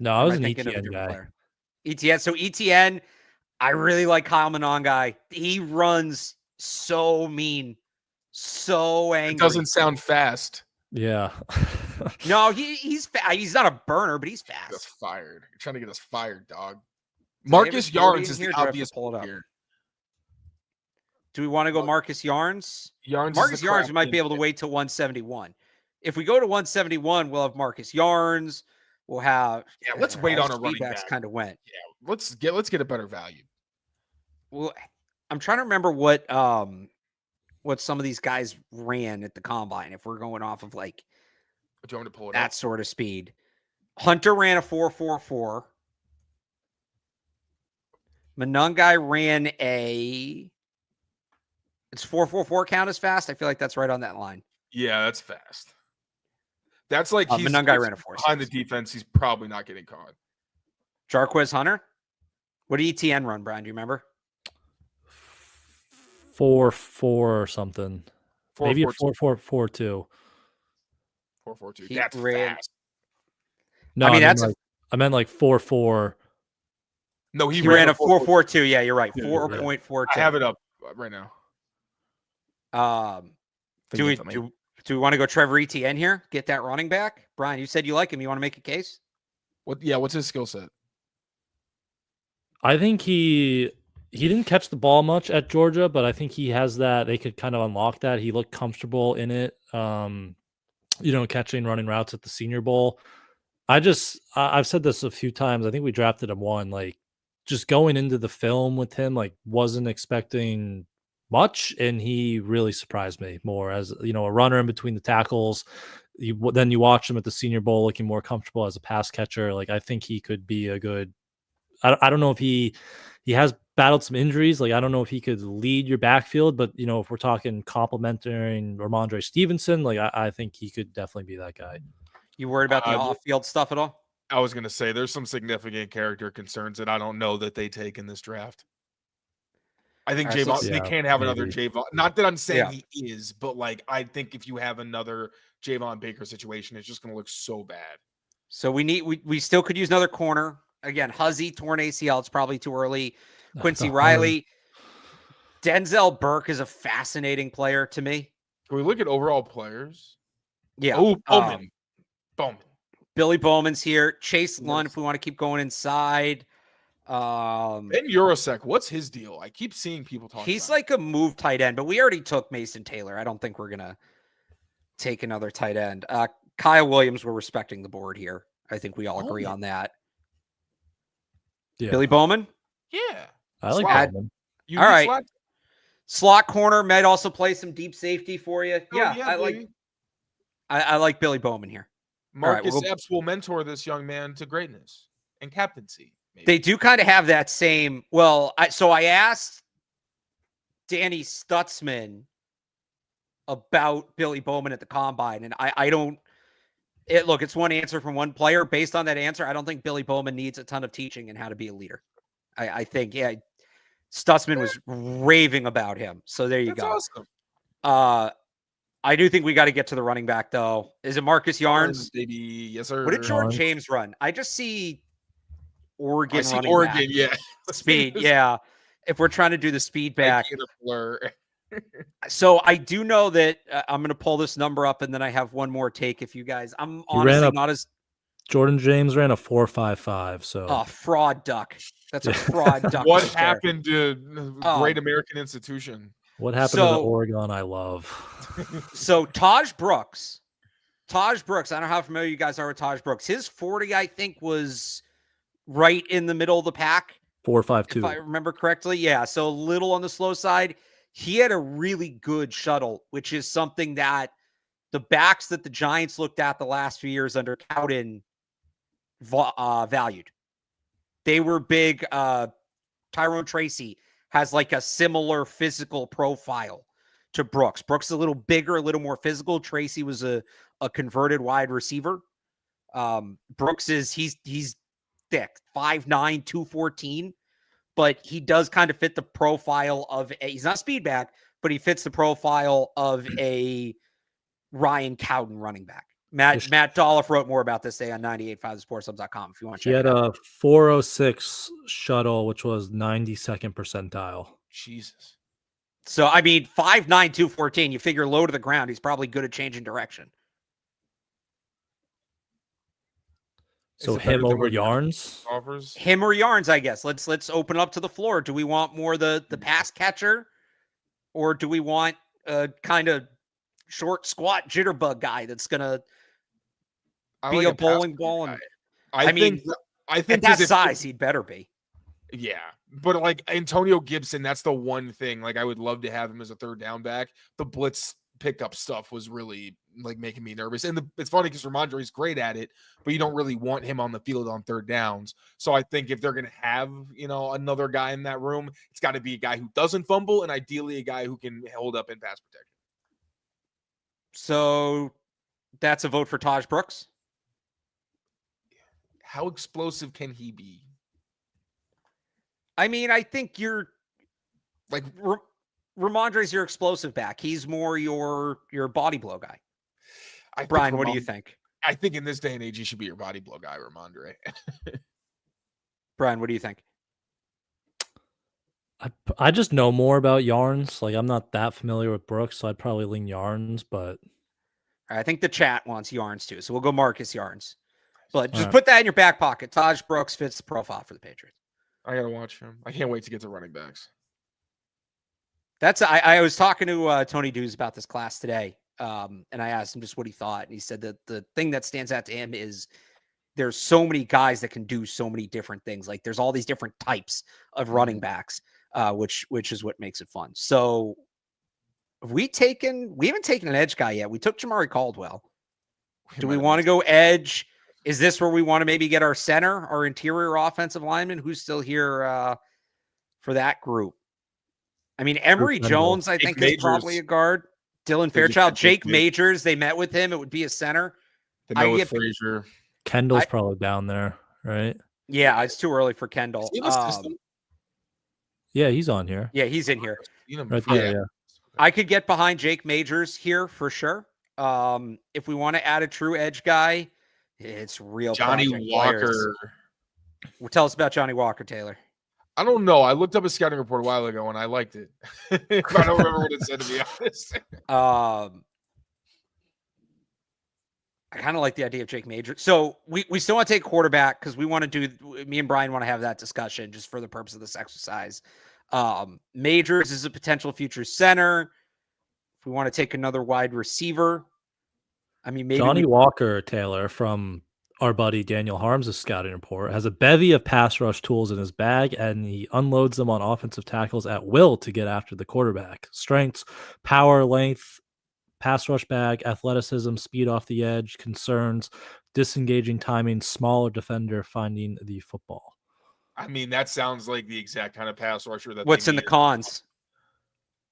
No, I was an ETN guy. Player? ETN. So ETN, I really like Kyle Monangai. He runs so mean, so angry. It doesn't sound fast. Yeah. No, he's he's not a burner, but he's fast. That's fired. You're trying to get us fired, dog. Marcus Yarns is the obvious pull here. Do we want to go Marcus Yarns? Marcus Yarns, we might be able to wait till 171. If we go to 171, we'll have Marcus Yarns. We'll have let's wait on a running back. Kind of went. Yeah, let's get a better value. Well, I'm trying to remember what some of these guys ran at the combine. If we're going off of like, do you want me to pull it that sort of speed? Hunter ran a 4.44. Monangai ran a. It's 4.44 count as fast. I feel like that's right on that line. Yeah, that's fast. That's like he's Monangai ran a 4.6. behind the defense. He's probably not getting caught. Jarquez Hunter. What did ETN run, Brian? Do you remember? 4.4 or something. Maybe a 4.4.42. 4.42. That's fast. No, I meant like 4.4. No, he ran a 4.42. Yeah, you're right. 4.42. I have it up right now. Do we want to go Trevor Etienne here? Get that running back? Brian, you said you like him. You want to make a case? What's his skill set? I think he didn't catch the ball much at Georgia, but I think he has that. They could kind of unlock that. He looked comfortable in it. Catching running routes at the Senior Bowl. I've said this a few times. I think we drafted him one. Like, just going into the film with him, like, wasn't expecting much, and he really surprised me more as a runner in between the tackles. Then you watch him at the Senior Bowl looking more comfortable as a pass catcher. Like, I think he could be a good. I don't know if he has battled some injuries. Like, I don't know if he could lead your backfield, but if we're talking complimenting Ramondre Stevenson, like I think he could definitely be that guy. You worried about the off-field stuff at all? I was going to say there's some significant character concerns that I don't know that they take in this draft. I think Javon, they can't have another Javon. Not that I'm saying he is, but like I think if you have another Javon Baker situation, it's just going to look so bad. So we still could use another corner. Again, Huzzy, torn ACL. It's probably too early. Quincy Riley. Denzel Burke is a fascinating player to me. Can we look at overall players? Yeah. Oh, Bowman. Billy Bowman's here. Chase Lund, if we want to keep going inside. And Eurosec, what's his deal? I keep seeing people talking He's about like a move tight end, but we already took Mason Taylor. I don't think we're going to take another tight end. Kyle Williams, we're respecting the board here. I think we all agree on that. Yeah. Billy Bowman? Yeah. I like Bowman. All right. Slot corner might also play some deep safety for you. I like Billy Bowman here. Marcus Epps will mentor this young man to greatness and captaincy. Maybe. They do kind of have that same. Well, I asked Danny Stutzman about Billy Bowman at the combine, and I don't. It's one answer from one player. Based on that answer, I don't think Billy Bowman needs a ton of teaching in how to be a leader. I think, Stutzman was raving about him. So there you go. Awesome. I do think we got to get to the running back, though. Is it Marcus Yarns? Baby. Yes, sir. What did Jordan James run? I just see Oregon running Oregon, back. yeah. Speed, yeah. If we're trying to do the speed back. So I do know that I'm going to pull this number up, and then I have one more take if you guys. I'm honestly not as. Jordan James ran a 4.55. So fraud duck. That's a fraud duck. What happened to Great American Institution? What happened to the Oregon I love? So Taj Brooks, I don't know how familiar you guys are with Taj Brooks. His 40, I think, was right in the middle of the pack. 4.52. If I remember correctly. Yeah. So a little on the slow side. He had a really good shuttle, which is something that the backs that the Giants looked at the last few years under Cowden valued. They were big. Tyrone Tracy has like a similar physical profile to Brooks. Brooks is a little bigger, a little more physical. Tracy was a converted wide receiver. Brooks he's thick, 5'9", 214, but he does kind of fit the profile of he's not speed back, but he fits the profile of a Ryan Cowden running back. Matt Dolph wrote more about this day on 985thesportshub.com if you want to check it out. He had a 4.06 shuttle, which was 92nd percentile. Jesus. So, I mean, 5'9", 214, you figure low to the ground, he's probably good at changing direction. So him over Yarns? Him or Yarns, I guess. Let's open up to the floor. Do we want more the pass catcher? Or do we want a kind of short, squat jitterbug guy that's going to be a bowling ball? I think at that size, he'd better be. Yeah. But like Antonio Gibson, that's the one thing. Like I would love to have him as a third down back. The blitz pickup stuff was really like making me nervous. And it's funny because Ramondre's great at it, but you don't really want him on the field on third downs. So I think if they're going to have, another guy in that room, it's got to be a guy who doesn't fumble and ideally a guy who can hold up in pass protection. So that's a vote for Taj Brooks. How explosive can he be? I mean, I think you're like Ramondre's your explosive back. He's more your body blow guy. Brian, what do you think? I think in this day and age, he should be your body blow guy, Ramondre. Brian, what do you think? I just know more about yarns. Like, I'm not that familiar with Brooks, so I'd probably lean yarns, but I think the chat wants yarns too. So we'll go Marcus Yarns. But just put that in your back pocket. Taj Brooks fits the profile for the Patriots. I got to watch him. I can't wait to get to running backs. I was talking to Tony Dews about this class today. And I asked him just what he thought. And he said that the thing that stands out to him is there's so many guys that can do so many different things. Like there's all these different types of running backs, which is what makes it fun. So we haven't taken an edge guy yet. We took Jamari Caldwell. Do we want to go edge? Is this where we want to maybe get our center, our interior offensive lineman who's still here for that group? I mean, Emory Jones, I think, is probably a guard. Dylan Fairchild, Jake Majors, they met with him. It would be a center. They met with Frazier. Kendall's probably down there, right? Yeah, it's too early for Kendall. Yeah, he's on here. Yeah, he's in here. Right there, yeah. I could get behind Jake Majors here for sure. If we want to add a true edge guy, it's real. Johnny Walker. Well, tell us about Johnny Walker, Taylor. I don't know. I looked up a scouting report a while ago and I liked it. I don't remember what it said, to be honest. I kind of like the idea of Jake Majors. So we still want to take quarterback because we want to me and Brian want to have that discussion just for the purpose of this exercise. Majors is a potential future center. If we want to take another wide receiver, I mean, maybe Johnny Walker, Taylor, from our buddy Daniel Harms' scouting report, has a bevy of pass rush tools in his bag, and he unloads them on offensive tackles at will to get after the quarterback. Strengths, power, length, pass rush bag, athleticism, speed off the edge, concerns, disengaging timing, smaller defender finding the football. I mean, that sounds like the exact kind of pass rusher that. What's in the cons?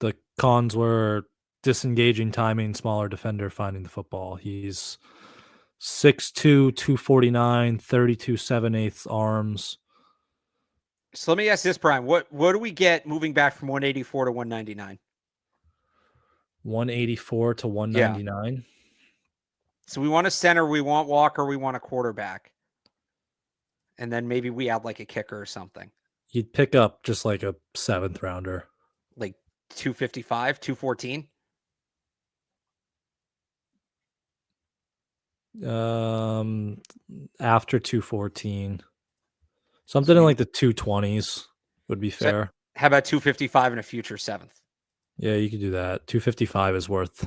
The cons were disengaging timing, smaller defender finding the football. He's 6'2", 249, 32 7/8 arms. So let me ask this, Brian. What do we get moving back from 184 to 199? 184 to 199. Yeah. So we want a center, we want Walker, we want a quarterback. And then maybe we add like a kicker or something. You'd pick up just like a 7th rounder. Like 255, 214? After 214. Something in like the 220s would be fair. So how about 255 and a future 7th? Yeah, you could do that. 255 is worth.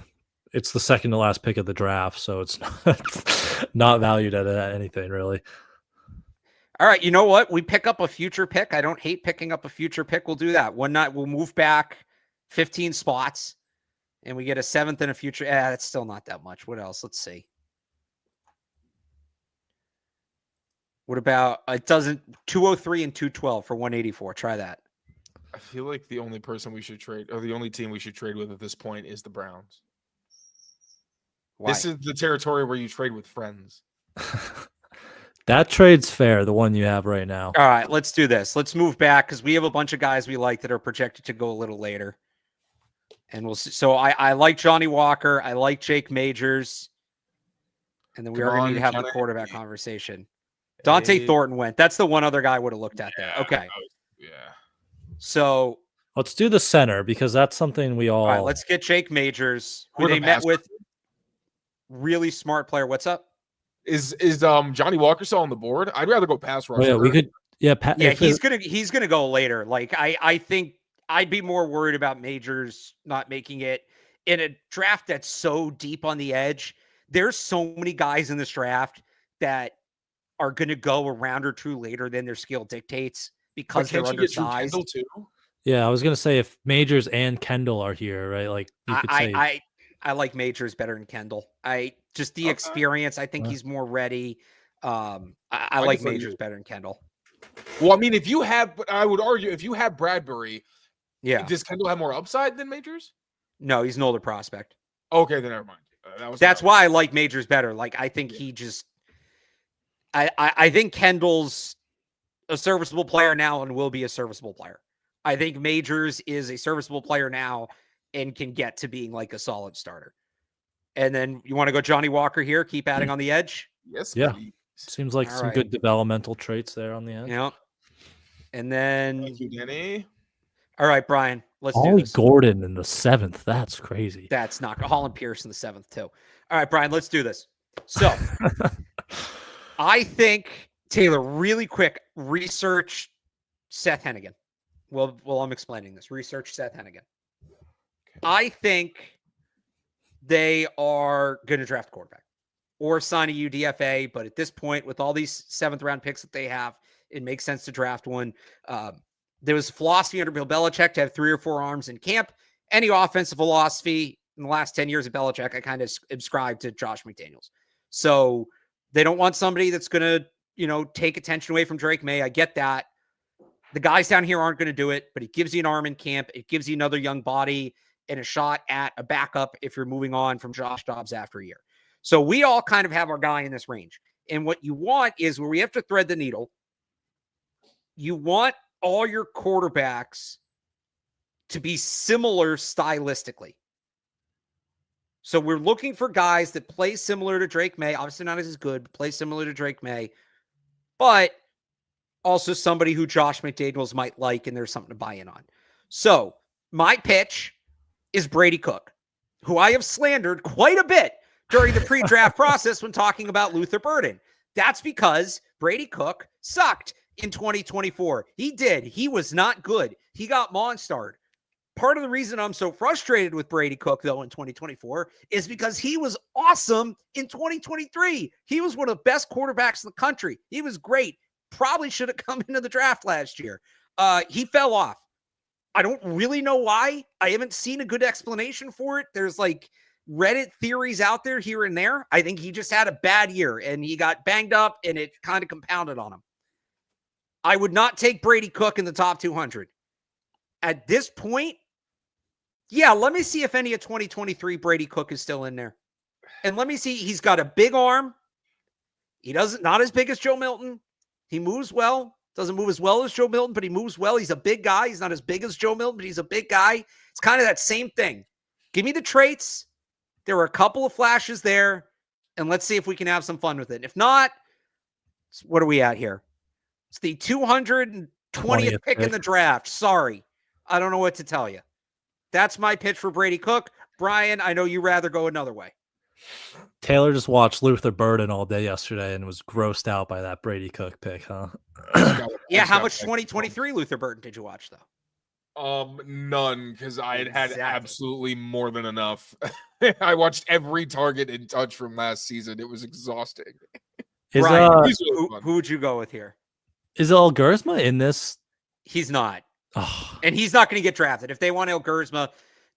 It's the second to last pick of the draft, so it's not valued at anything really. All right, you know what? We pick up a future pick. I don't hate picking up a future pick. We'll do that. One night we'll move back 15 spots, and we get a 7th and a future. That's still not that much. What else? Let's see. What about it? Doesn't 203 and 212 for 184? Try that. I feel like the only person we should trade, or the only team we should trade with at this point, is the Browns. Why? This is the territory where you trade with friends. That trade's fair, the one you have right now. All right, let's do this. Let's move back because we have a bunch of guys we like that are projected to go a little later. And we'll see. So I like Johnny Walker. I like Jake Majors. And then we are going to need to have the quarterback conversation. Dante Thornton went. That's the one other guy I would have looked at there. Okay. Yeah. So let's do the center because that's something we all. All right, let's get Jake Majors, who they met with. Really smart player. What's up? Is Johnny Walker still on the board? I'd rather go pass rusher. Oh, yeah, we could. Yeah, he's gonna go later. Like I think I'd be more worried about Majors not making it in a draft that's so deep on the edge. There's so many guys in this draft that are going to go a round or two later than their skill dictates because they're undersized. Too? Yeah, I was going to say if Majors and Kendall are here, right? Like you could say. I like Majors better than Kendall. The Okay. experience. I think he's more ready. I like Majors better than Kendall. Well, I mean, I would argue if you have Bradbury, Yeah. does Kendall have more upside than Majors? No, he's an older prospect. Okay, then never mind. That's why I like Majors better. Like, I think he just, I think Kendall's a serviceable player now and will be a serviceable player. I think Majors is a serviceable player now and can get to being like a solid starter. And then you want to go Johnny Walker here, keep adding on the edge? Yes, Yeah. please. Seems like some good developmental traits there on the end. Yeah. And then Thank you, Denny. All right, Brian, let's do Ollie this. Gordon in the 7th. That's crazy. That's not Holland Pierce in the 7th too. All right, Brian, let's do this. So I think, Taylor, really quick, research Seth Hennigan. Well, I'm explaining this. Research Seth Hennigan. Okay. I think they are going to draft a quarterback or sign a UDFA, but at this point, with all these 7th round picks that they have, it makes sense to draft one. There was philosophy under Bill Belichick to have 3 or 4 arms in camp. Any offensive philosophy in the last 10 years of Belichick, I kind of subscribe to Josh McDaniels. So they don't want somebody that's going to, take attention away from Drake May. I get that. The guys down here aren't going to do it, but it gives you an arm in camp. It gives you another young body and a shot at a backup if you're moving on from Josh Dobbs after a year. So we all kind of have our guy in this range. And what you want is where we have to thread the needle. You want all your quarterbacks to be similar stylistically. So we're looking for guys that play similar to Drake May. Obviously not as good, but play similar to Drake May. But also somebody who Josh McDaniels might like and there's something to buy in on. So my pitch is Brady Cook, who I have slandered quite a bit during the pre-draft process when talking about Luther Burden. That's because Brady Cook sucked in 2024. He did. He was not good. He got monstered. Part of the reason I'm so frustrated with Brady Cook, though, in 2024 is because he was awesome in 2023. He was one of the best quarterbacks in the country. He was great. Probably should have come into the draft last year. He fell off. I don't really know why. I haven't seen a good explanation for it. There's like Reddit theories out there here and there. I think he just had a bad year and he got banged up and it kind of compounded on him. I would not take Brady Cook in the top 200. At this point, yeah, let me see if any of 2023 Brady Cook is still in there. And let me see, he's got a big arm. He not as big as Joe Milton. He moves well. Doesn't move as well as Joe Milton, but he moves well. He's a big guy. He's not as big as Joe Milton, but he's a big guy. It's kind of that same thing. Give me the traits. There were a couple of flashes there, and let's see if we can have some fun with it. If not, what are we at here? It's the 220th pick in the draft. Sorry. I don't know what to tell you. That's my pitch for Brady Cook. Brian, I know you'd rather go another way. Taylor just watched Luther Burden all day yesterday and was grossed out by that Brady Cook pick, huh? Yeah, how much 2023 Luther Burden did you watch, though? None, because I had absolutely more than enough. I watched every target and touch from last season. It was exhausting. Brian, who would you go with here? Is El Guerzma in this? He's not. Oh. And he's not going to get drafted. If they want El Guerzma,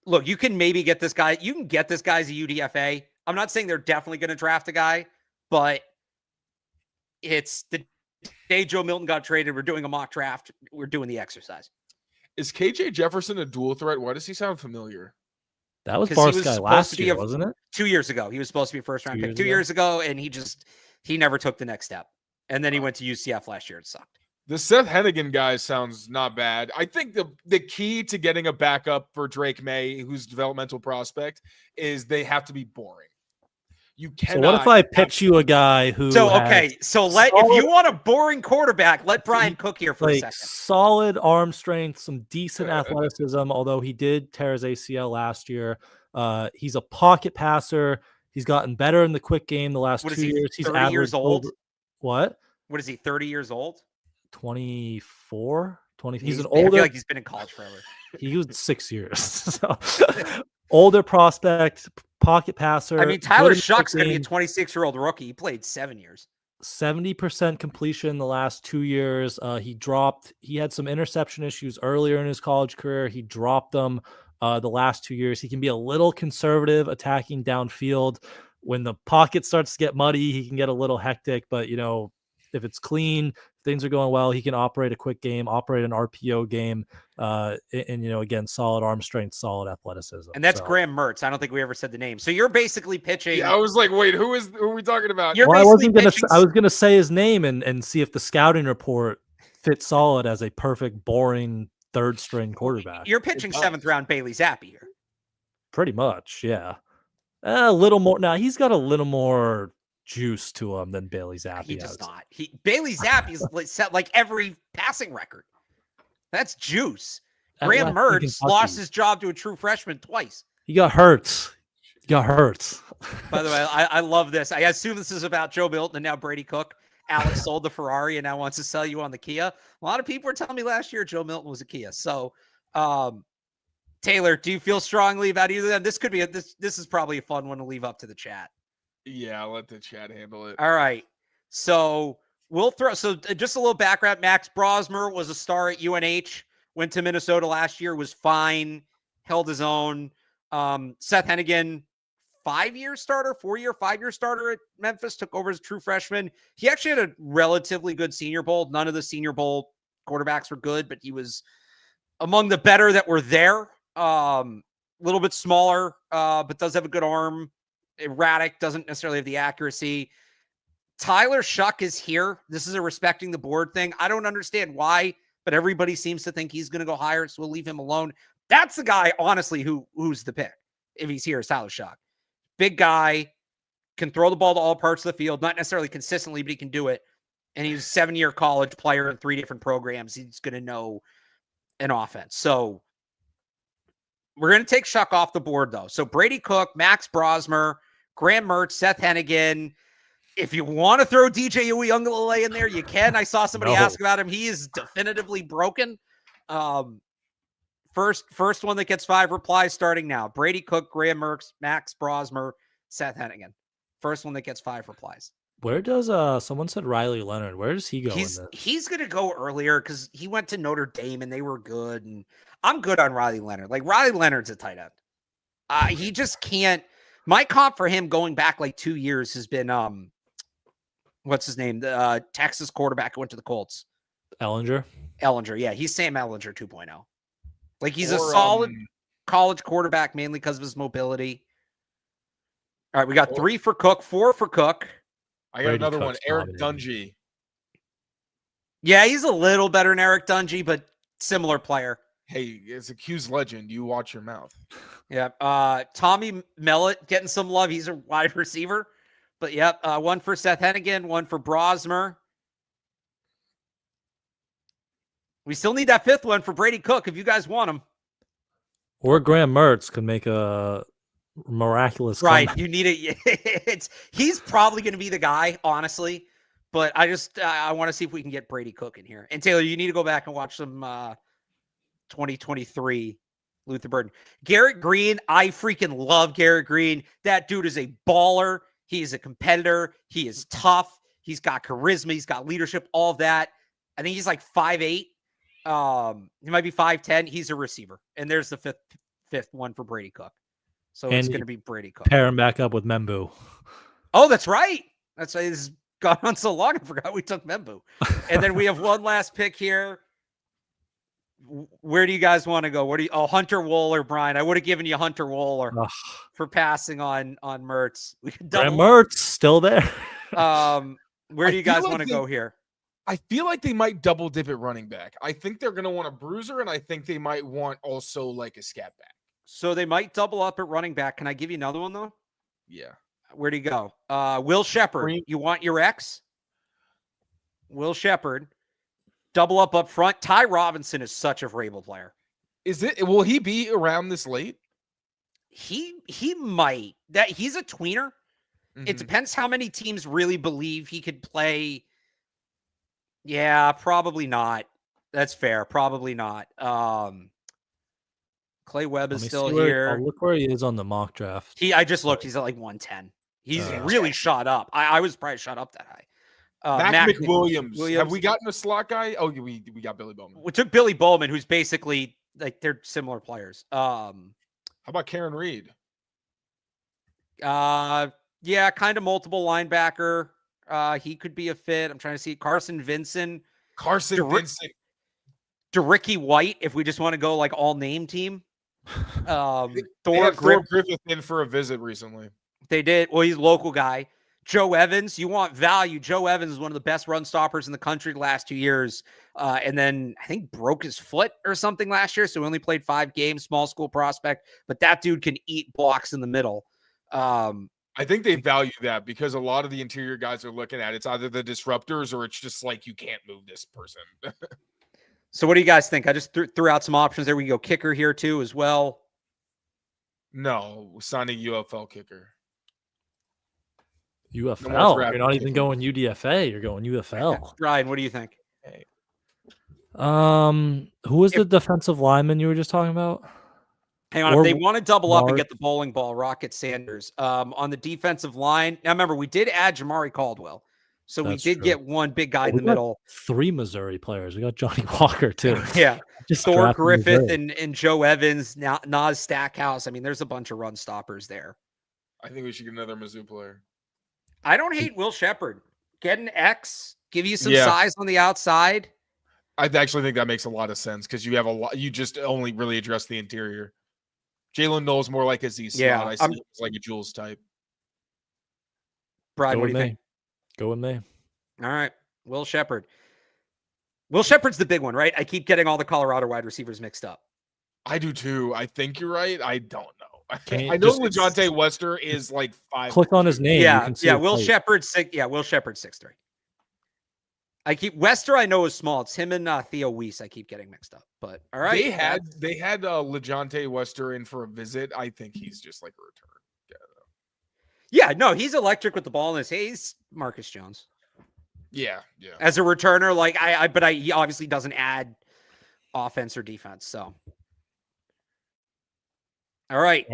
look, you can maybe get this guy. You can get this guy as a UDFA. I'm not saying they're definitely going to draft a guy, but it's the day Joe Milton got traded. We're doing a mock draft. We're doing the exercise. Is KJ Jefferson a dual threat? Why does he sound familiar? That was Barth's guy last year, wasn't it? 2 years ago. He was supposed to be a first round pick 2 years ago, and he never took the next step. And then he went to UCF last year. It sucked. The Seth Hennigan guy sounds not bad. I think the key to getting a backup for Drake May, who's developmental prospect, is they have to be boring. You cannot. So what if I pitch you a guy who? So if you want a boring quarterback, let Brian Cook here for a second. Solid arm strength, some decent athleticism. Although he did tear his ACL last year, he's a pocket passer. He's gotten better in the quick game the last 2 years. He's 30 years old. What is he? 30 years old? 24, 20. He's an older. I feel like he's been in college forever. He was 6 years. So, older prospect, pocket passer. I mean, Tyler Shuck's going to be a 26-year-old rookie. He played 7 years. 70% completion the last 2 years. He had some interception issues earlier in his college career. He dropped them the last 2 years. He can be a little conservative attacking downfield. When the pocket starts to get muddy, he can get a little hectic, but if it's clean, things are going well, he can operate a quick game, operate an RPO game, and again, solid arm strength, solid athleticism. And that's Graham Mertz. I don't think we ever said the name. So you're basically pitching. Yeah, I was like, wait, who are we talking about? You're I basically was gonna say his name and see if the scouting report fits solid as a perfect, boring third string quarterback. You're pitching 7th round Bailey Zappi here. Pretty much, yeah. A little more. Now he's got a little more juice to him than Bailey Zappi. He does not. Bailey Zappi's set like every passing record. That's juice. Graham Mertz lost his job to a true freshman twice. He got hurt. By the way, I love this. I assume this is about Joe Milton and now Brady Cook. Alex sold the Ferrari and now wants to sell you on the Kia. A lot of people were telling me last year Joe Milton was a Kia. So, Taylor, do you feel strongly about either of them? This could be this is probably a fun one to leave up to the chat. Yeah, I'll let the chat handle it. All right. So just a little background. Max Brosmer was a star at UNH, went to Minnesota last year, was fine, held his own. Seth Hennigan, 5-year starter, 4-year, 5-year starter at Memphis, took over as a true freshman. He actually had a relatively good Senior Bowl. None of the Senior Bowl quarterbacks were good, but he was among the better that were there. A little bit smaller, but does have a good arm. Erratic, doesn't necessarily have the accuracy. Tyler Shuck is here. This is a respecting the board thing. I don't understand why, but everybody seems to think he's going to go higher, so we'll leave him alone. That's the guy, honestly, who's the pick if he's here is Tyler Shuck. Big guy, can throw the ball to all parts of the field, not necessarily consistently, but he can do it. And he's a 7-year college player in 3 different programs. He's going to know an offense. So we're going to take Shuck off the board, though. So Brady Cook, Max Brosmer, Graham Mertz, Seth Hennigan. If you want to throw DJ Uiagalelei in there, you can. I saw somebody ask about him. He is definitively broken. First one that gets 5 replies starting now. Brady Cook, Graham Mertz, Max Brosmer, Seth Hennigan. First one that gets 5 replies. Where does someone said Riley Leonard? Where does he go? He's going to go earlier because he went to Notre Dame and they were good. And I'm good on Riley Leonard. Like Riley Leonard's a tight end. He just can't. My comp for him going back like 2 years has been what's his name? The Texas quarterback who went to the Colts. Ellinger, yeah, he's Sam Ellinger 2.0. Like he's a solid college quarterback mainly because of his mobility. All right, we got 3 for Cook, 4 for Cook. I got another one, Eric Dungy. Yeah, he's a little better than Eric Dungy, but similar player. Hey, as a Q's legend, you watch your mouth. Yeah. Tommy Mellett getting some love. He's a wide receiver. But yep, 1 for Seth Hennigan, 1 for Brosmer. We still need that 5th one for Brady Cook if you guys want him. Or Graham Mertz could make a miraculous right. comeback. You need it. He's probably going to be the guy, honestly. But I want to see if we can get Brady Cook in here. And Taylor, you need to go back and watch some 2023 Luther Burden. Garrett Green, I freaking love Garrett Green. That dude is a baller. He is a competitor. He is tough. He's got charisma. He's got leadership, all of that. I think he's like 5'8". He might be 5'10". He's a receiver. And there's the fifth one for Brady Cook. So it's going to be Brady Cook. Pair him back up with Membu. Oh, that's right. That's why this has gone on so long. I forgot we took Membu. And then we have one last pick here. Where do you guys want to go? Hunter Wohler, Brian. I would have given you Hunter Wohler for passing on Mertz. We could double Mertz still there. Where do you guys want to go here? I feel like they might double dip at running back. I think they're going to want a bruiser, and I think they might want also like a scat back. So they might double up at running back. Can I give you another one, though? Yeah. Where do you go? Will Shepard. You want your ex? Will Shepard. Double up front. Ty Robinson is such a Vrabel player. Will he be around this late? He might. He's a tweener. Mm-hmm. It depends how many teams really believe he could play. Yeah, probably not. That's fair. Probably not. Clay Webb is still here. Look where he is on the mock draft. I just looked. He's at like 110. He's really shot up. I was probably shot up that high. Mac McWilliams. Have we gotten a slot guy? Oh, we got Billy Bowman. We took Billy Bowman, who's basically like they're similar players. How about Karen Reed? Yeah, kind of multiple linebacker. He could be a fit. I'm trying to see Carson Vincent, Vincent. DeRicky White, if we just want to go like all name team. They had Thor Griffith in for a visit recently. They did. Well, he's a local guy. Joe Evans, you want value. Joe Evans is one of the best run stoppers in the country the last 2 years. And then I think broke his foot or something last year. So he only played 5 games, small school prospect, but that dude can eat blocks in the middle. I think they value that because a lot of the interior guys are looking at it's either the disruptors or it's just like you can't move this person. So what do you guys think? I just threw out some options there. We can go kicker here too as well. No, signing UFL kicker. UFL. You're not even going UDFA. You're going UFL. Ryan, what do you think? Hey. Who was the defensive lineman you were just talking about? Hang on, if they want to double up and get the bowling ball, Rocket Sanders. On the defensive line, now remember, we did add Jamari Caldwell. So we did get one big guy in the middle. 3 Missouri players. We got Johnny Walker, too. Yeah. Just Thor Griffith and Joe Evans, Nas Stackhouse. I mean, there's a bunch of run stoppers there. I think we should get another Mizzou player. I don't hate Will Shepherd. Get an X, give you some size on the outside. I actually think that makes a lot of sense because you have a lot. You just only really address the interior. Jalen Knowles more like a Z slot. I see him as like a Jules type. Brian, what do you think? Go with me. All right. Will Shepherd. Will Shepherd's the big one, right? I keep getting all the Colorado wide receivers mixed up. I do too. I think you're right. I don't know. I know LeJontay Wester is like 5. Click on his name. Yeah. Will Shepherd 6. Yeah, Will Shepherd 6'3". I keep Wester. I know is small. It's him and Theo Weiss. I keep getting mixed up. But all right, they had LeJontay Wester in for a visit. I think he's just like a return. Yeah, no, he's electric with the ball in his hands. He's Marcus Jones. Yeah. As a returner, like he obviously doesn't add offense or defense. So, all right.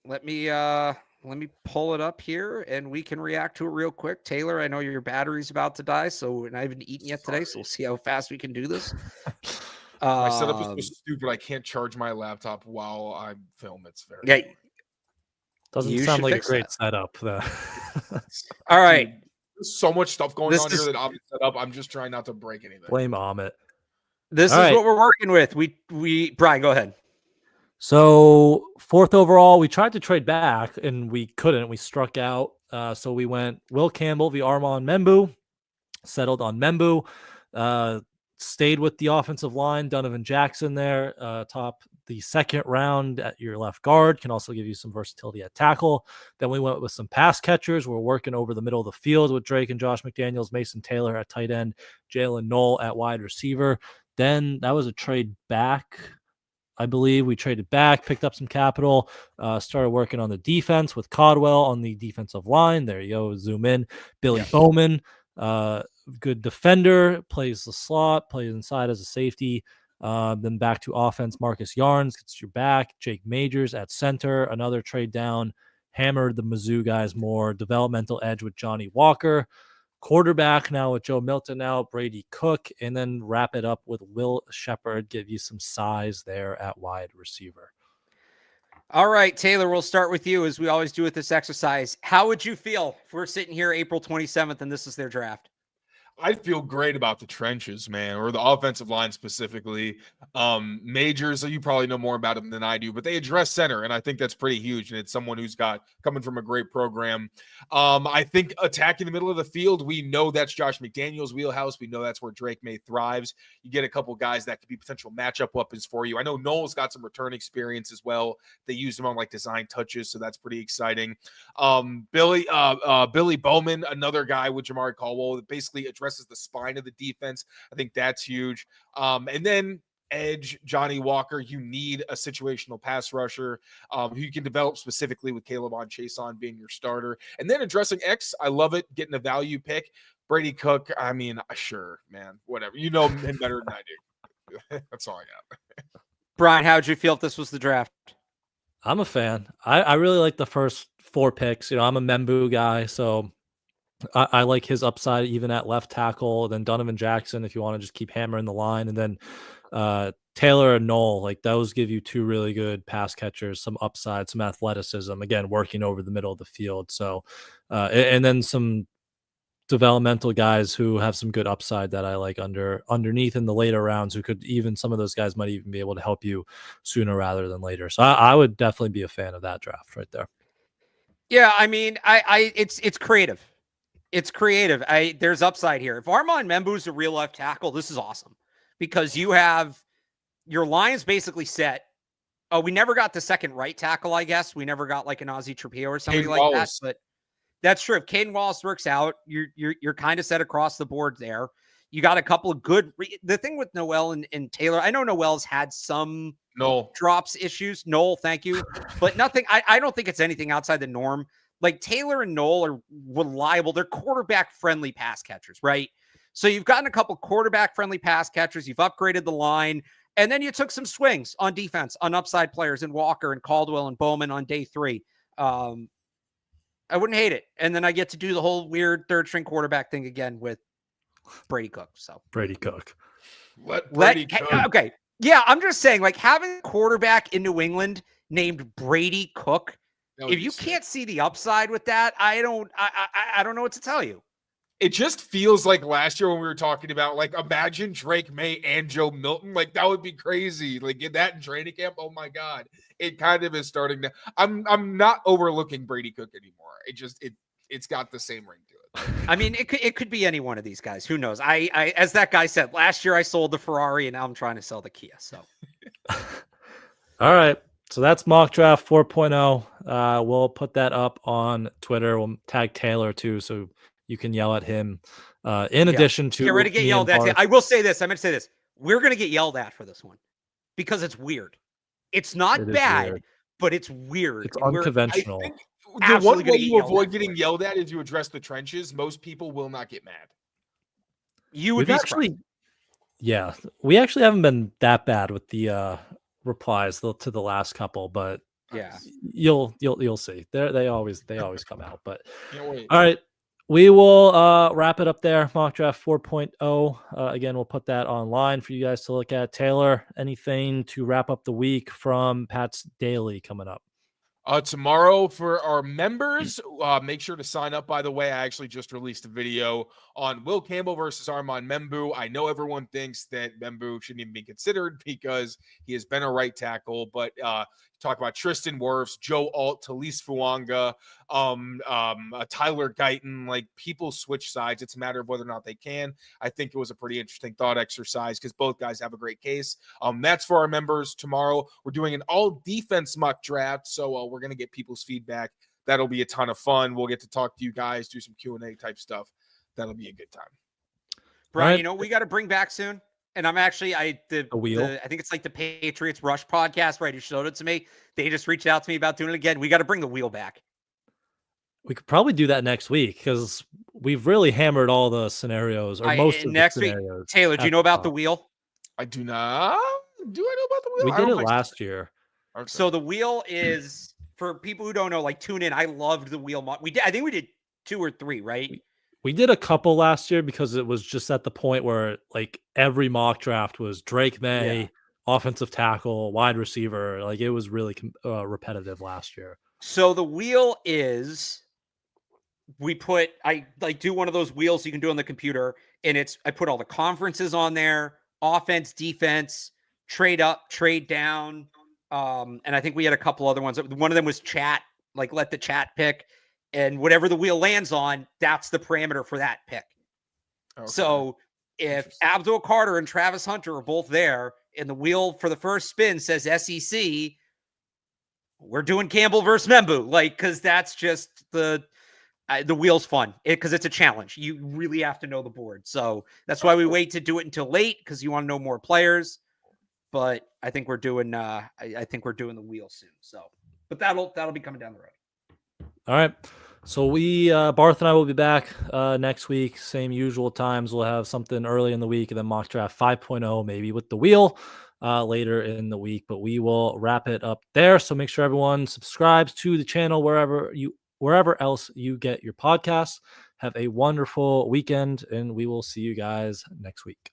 Let me pull it up here and we can react to it real quick. Taylor, I know your battery's about to die, so I haven't eaten yet today, so we'll see how fast we can do this. My setup is so stupid. I can't charge my laptop while I film. It's very doesn't sound like a great setup. All right. Dude, there's so much stuff going on here that Amit set up. I'm just trying not to break anything. Blame Amit. This is what we're working with. We Brian, go ahead. So 4th overall, we tried to trade back and we couldn't. We struck out. So we went Will Campbell v. Armand Membu, settled on Membu, stayed with the offensive line, Donovan Jackson there, top the 2nd round at your left guard, can also give you some versatility at tackle. Then we went with some pass catchers. We're working over the middle of the field with Drake and Josh McDaniels, Mason Taylor at tight end, Jalen Knoll at wide receiver. Then that was a trade back. I believe we traded back, picked up some capital, started working on the defense with Caldwell on the defensive line. There you go. Zoom in. Billy Bowman, good defender, plays the slot, plays inside as a safety. Then back to offense. Marcus Yarns gets your back. Jake Majors at center. Another trade down. Hammered the Mizzou guys more. Developmental edge with Johnny Walker. Quarterback now with Joe Milton out, Brady Cook, and then wrap it up with Will Shepherd, give you some size there at wide receiver. All right, Taylor, we'll start with you as we always do with this exercise. How would you feel if we're sitting here April 27th and this is their draft? I'd feel great about the trenches, man, or the offensive line specifically. Majors, you probably know more about him than I do, but they address center, and I think that's pretty huge. And it's someone who's coming from a great program. I think attacking the middle of the field, we know that's Josh McDaniels' wheelhouse. We know that's where Drake May thrives. You get a couple guys that could be potential matchup weapons for you. I know Noel's got some return experience as well. They used him on like design touches, so that's pretty exciting. Billy Bowman, another guy with Jamari Caldwell that basically addresses the spine of the defense. I think that's huge. And then edge, Johnny Walker, you need a situational pass rusher who you can develop specifically with Caleb on Chason being your starter. And then addressing X, I love it, getting a value pick. Brady Cook, I mean, sure, man, whatever. You know him better than I do. That's all I got. Brian, how would you feel if this was the draft? I'm a fan. I really like the first 4 picks. I'm a Membu guy, so I like his upside even at left tackle. Then Donovan Jackson, if you want to just keep hammering the line, and then Taylor and Knoll, like those give you two really good pass catchers, some upside, some athleticism, again, working over the middle of the field. So, and then some developmental guys who have some good upside that I like underneath in the later rounds, who could even, some of those guys might even be able to help you sooner rather than later. So I would definitely be a fan of that draft right there. Yeah, I mean, it's creative. It's creative. There's upside here. If Armand Membu's a real left tackle, this is awesome because you have your Lions basically set. Oh, we never got the second right tackle, I guess. We never got like an Ozzie Trapio or somebody like Wallace. that. But that's true. If Caden Wallace works out, you're kind of set across the board there. You got a couple of good. The thing with Noel and Taylor, I know Noel's had some drops issues. Noel, thank you, but nothing. I don't think it's anything outside the norm. Like Taylor and Noel are reliable. They're quarterback-friendly pass catchers, right? So you've gotten a couple quarterback-friendly pass catchers. You've upgraded the line. And then you took some swings on defense, on upside players in Walker and Caldwell and Bowman on day 3. I wouldn't hate it. And then I get to do the whole weird third-string quarterback thing again with Brady Cook. So Brady Cook. Let Brady Cook. Okay. Yeah, I'm just saying, like, having a quarterback in New England named Brady Cook, if you can't see the upside with that, I don't know what to tell you. It just feels like last year when we were talking about, like, imagine Drake May and Joe Milton. Like, that would be crazy. Like, get that in training camp. Oh my God. It kind of is starting to. I'm not overlooking Brady Cook anymore. It's got the same ring to it. I mean, it could be any one of these guys. Who knows? I as that guy said, last year I sold the Ferrari and now I'm trying to sell the Kia. So all right. So that's mock draft 4.0. We'll put that up on Twitter. We'll tag Taylor too, so you can yell at him. In addition to get ready to get yelled at. I will say this. I'm going to say this. We're going to get yelled at for this one because it's weird. It's not bad, but it's weird. It's unconventional. The one way you avoid getting yelled at is you address the trenches. Most people will not get mad. You would be surprised. Yeah, we actually haven't been that bad with the replies to the last couple, but yeah, you'll see. They always come out. But all right. We will wrap it up there. Mock draft 4.0. Again, we'll put that online for you guys to look at. Taylor, anything to wrap up the week from Pat's Daily coming up? Tomorrow for our members, make sure to sign up. By the way, I actually just released a video on Will Campbell versus Armand Membu. I know everyone thinks that Membu shouldn't even be considered because he has been a right tackle, but talk about Tristan Wirfs, Joe Alt, Talise Fuanga, Tyler Guyton. Like, people switch sides. It's a matter of whether or not they can. I think it was a pretty interesting thought exercise because both guys have a great case. That's for our members tomorrow. We're doing an all defense mock draft, so we're going to get people's feedback. That'll be a ton of fun. We'll get to talk to you guys, do some Q&A type stuff. That'll be a good time. Brian, you know what we got to bring back soon? And I'm actually, the wheel. I think it's like the Patriots Rush podcast, right? Who showed it to me. They just reached out to me about doing it again. We got to bring the wheel back. We could probably do that next week because we've really hammered all the scenarios, or most of next the scenarios. Week. Taylor, do you know about the wheel? I do not. Do I know about the wheel? We did it last year. Okay. So the wheel is, for people who don't know, like, tune in. I loved the wheel. I think we did 2 or 3, right? We did a couple last year because it was just at the point where, like, every mock draft was Drake May, offensive tackle, wide receiver. Like, it was really repetitive last year. So the wheel is, I do one of those wheels you can do on the computer, and I put all the conferences on there, offense, defense, trade up, trade down. And I think we had a couple other ones. One of them was chat, like let the chat pick. And whatever the wheel lands on, that's the parameter for that pick. Okay. So if Abdul Carter and Travis Hunter are both there and the wheel for the first spin says SEC, we're doing Campbell versus Membu. Like, because that's just the wheel's fun because it's a challenge. You really have to know the board. So that's why we wait to do it until late, because you want to know more players. But I think we're doing I think we're doing the wheel soon. So, but that'll be coming down the road. All right. So Barth and I will be back next week, same usual times. We'll have something early in the week and then mock draft 5.0, maybe with the wheel later in the week, but we will wrap it up there. So make sure everyone subscribes to the channel wherever else you get your podcasts. Have a wonderful weekend, and we will see you guys next week.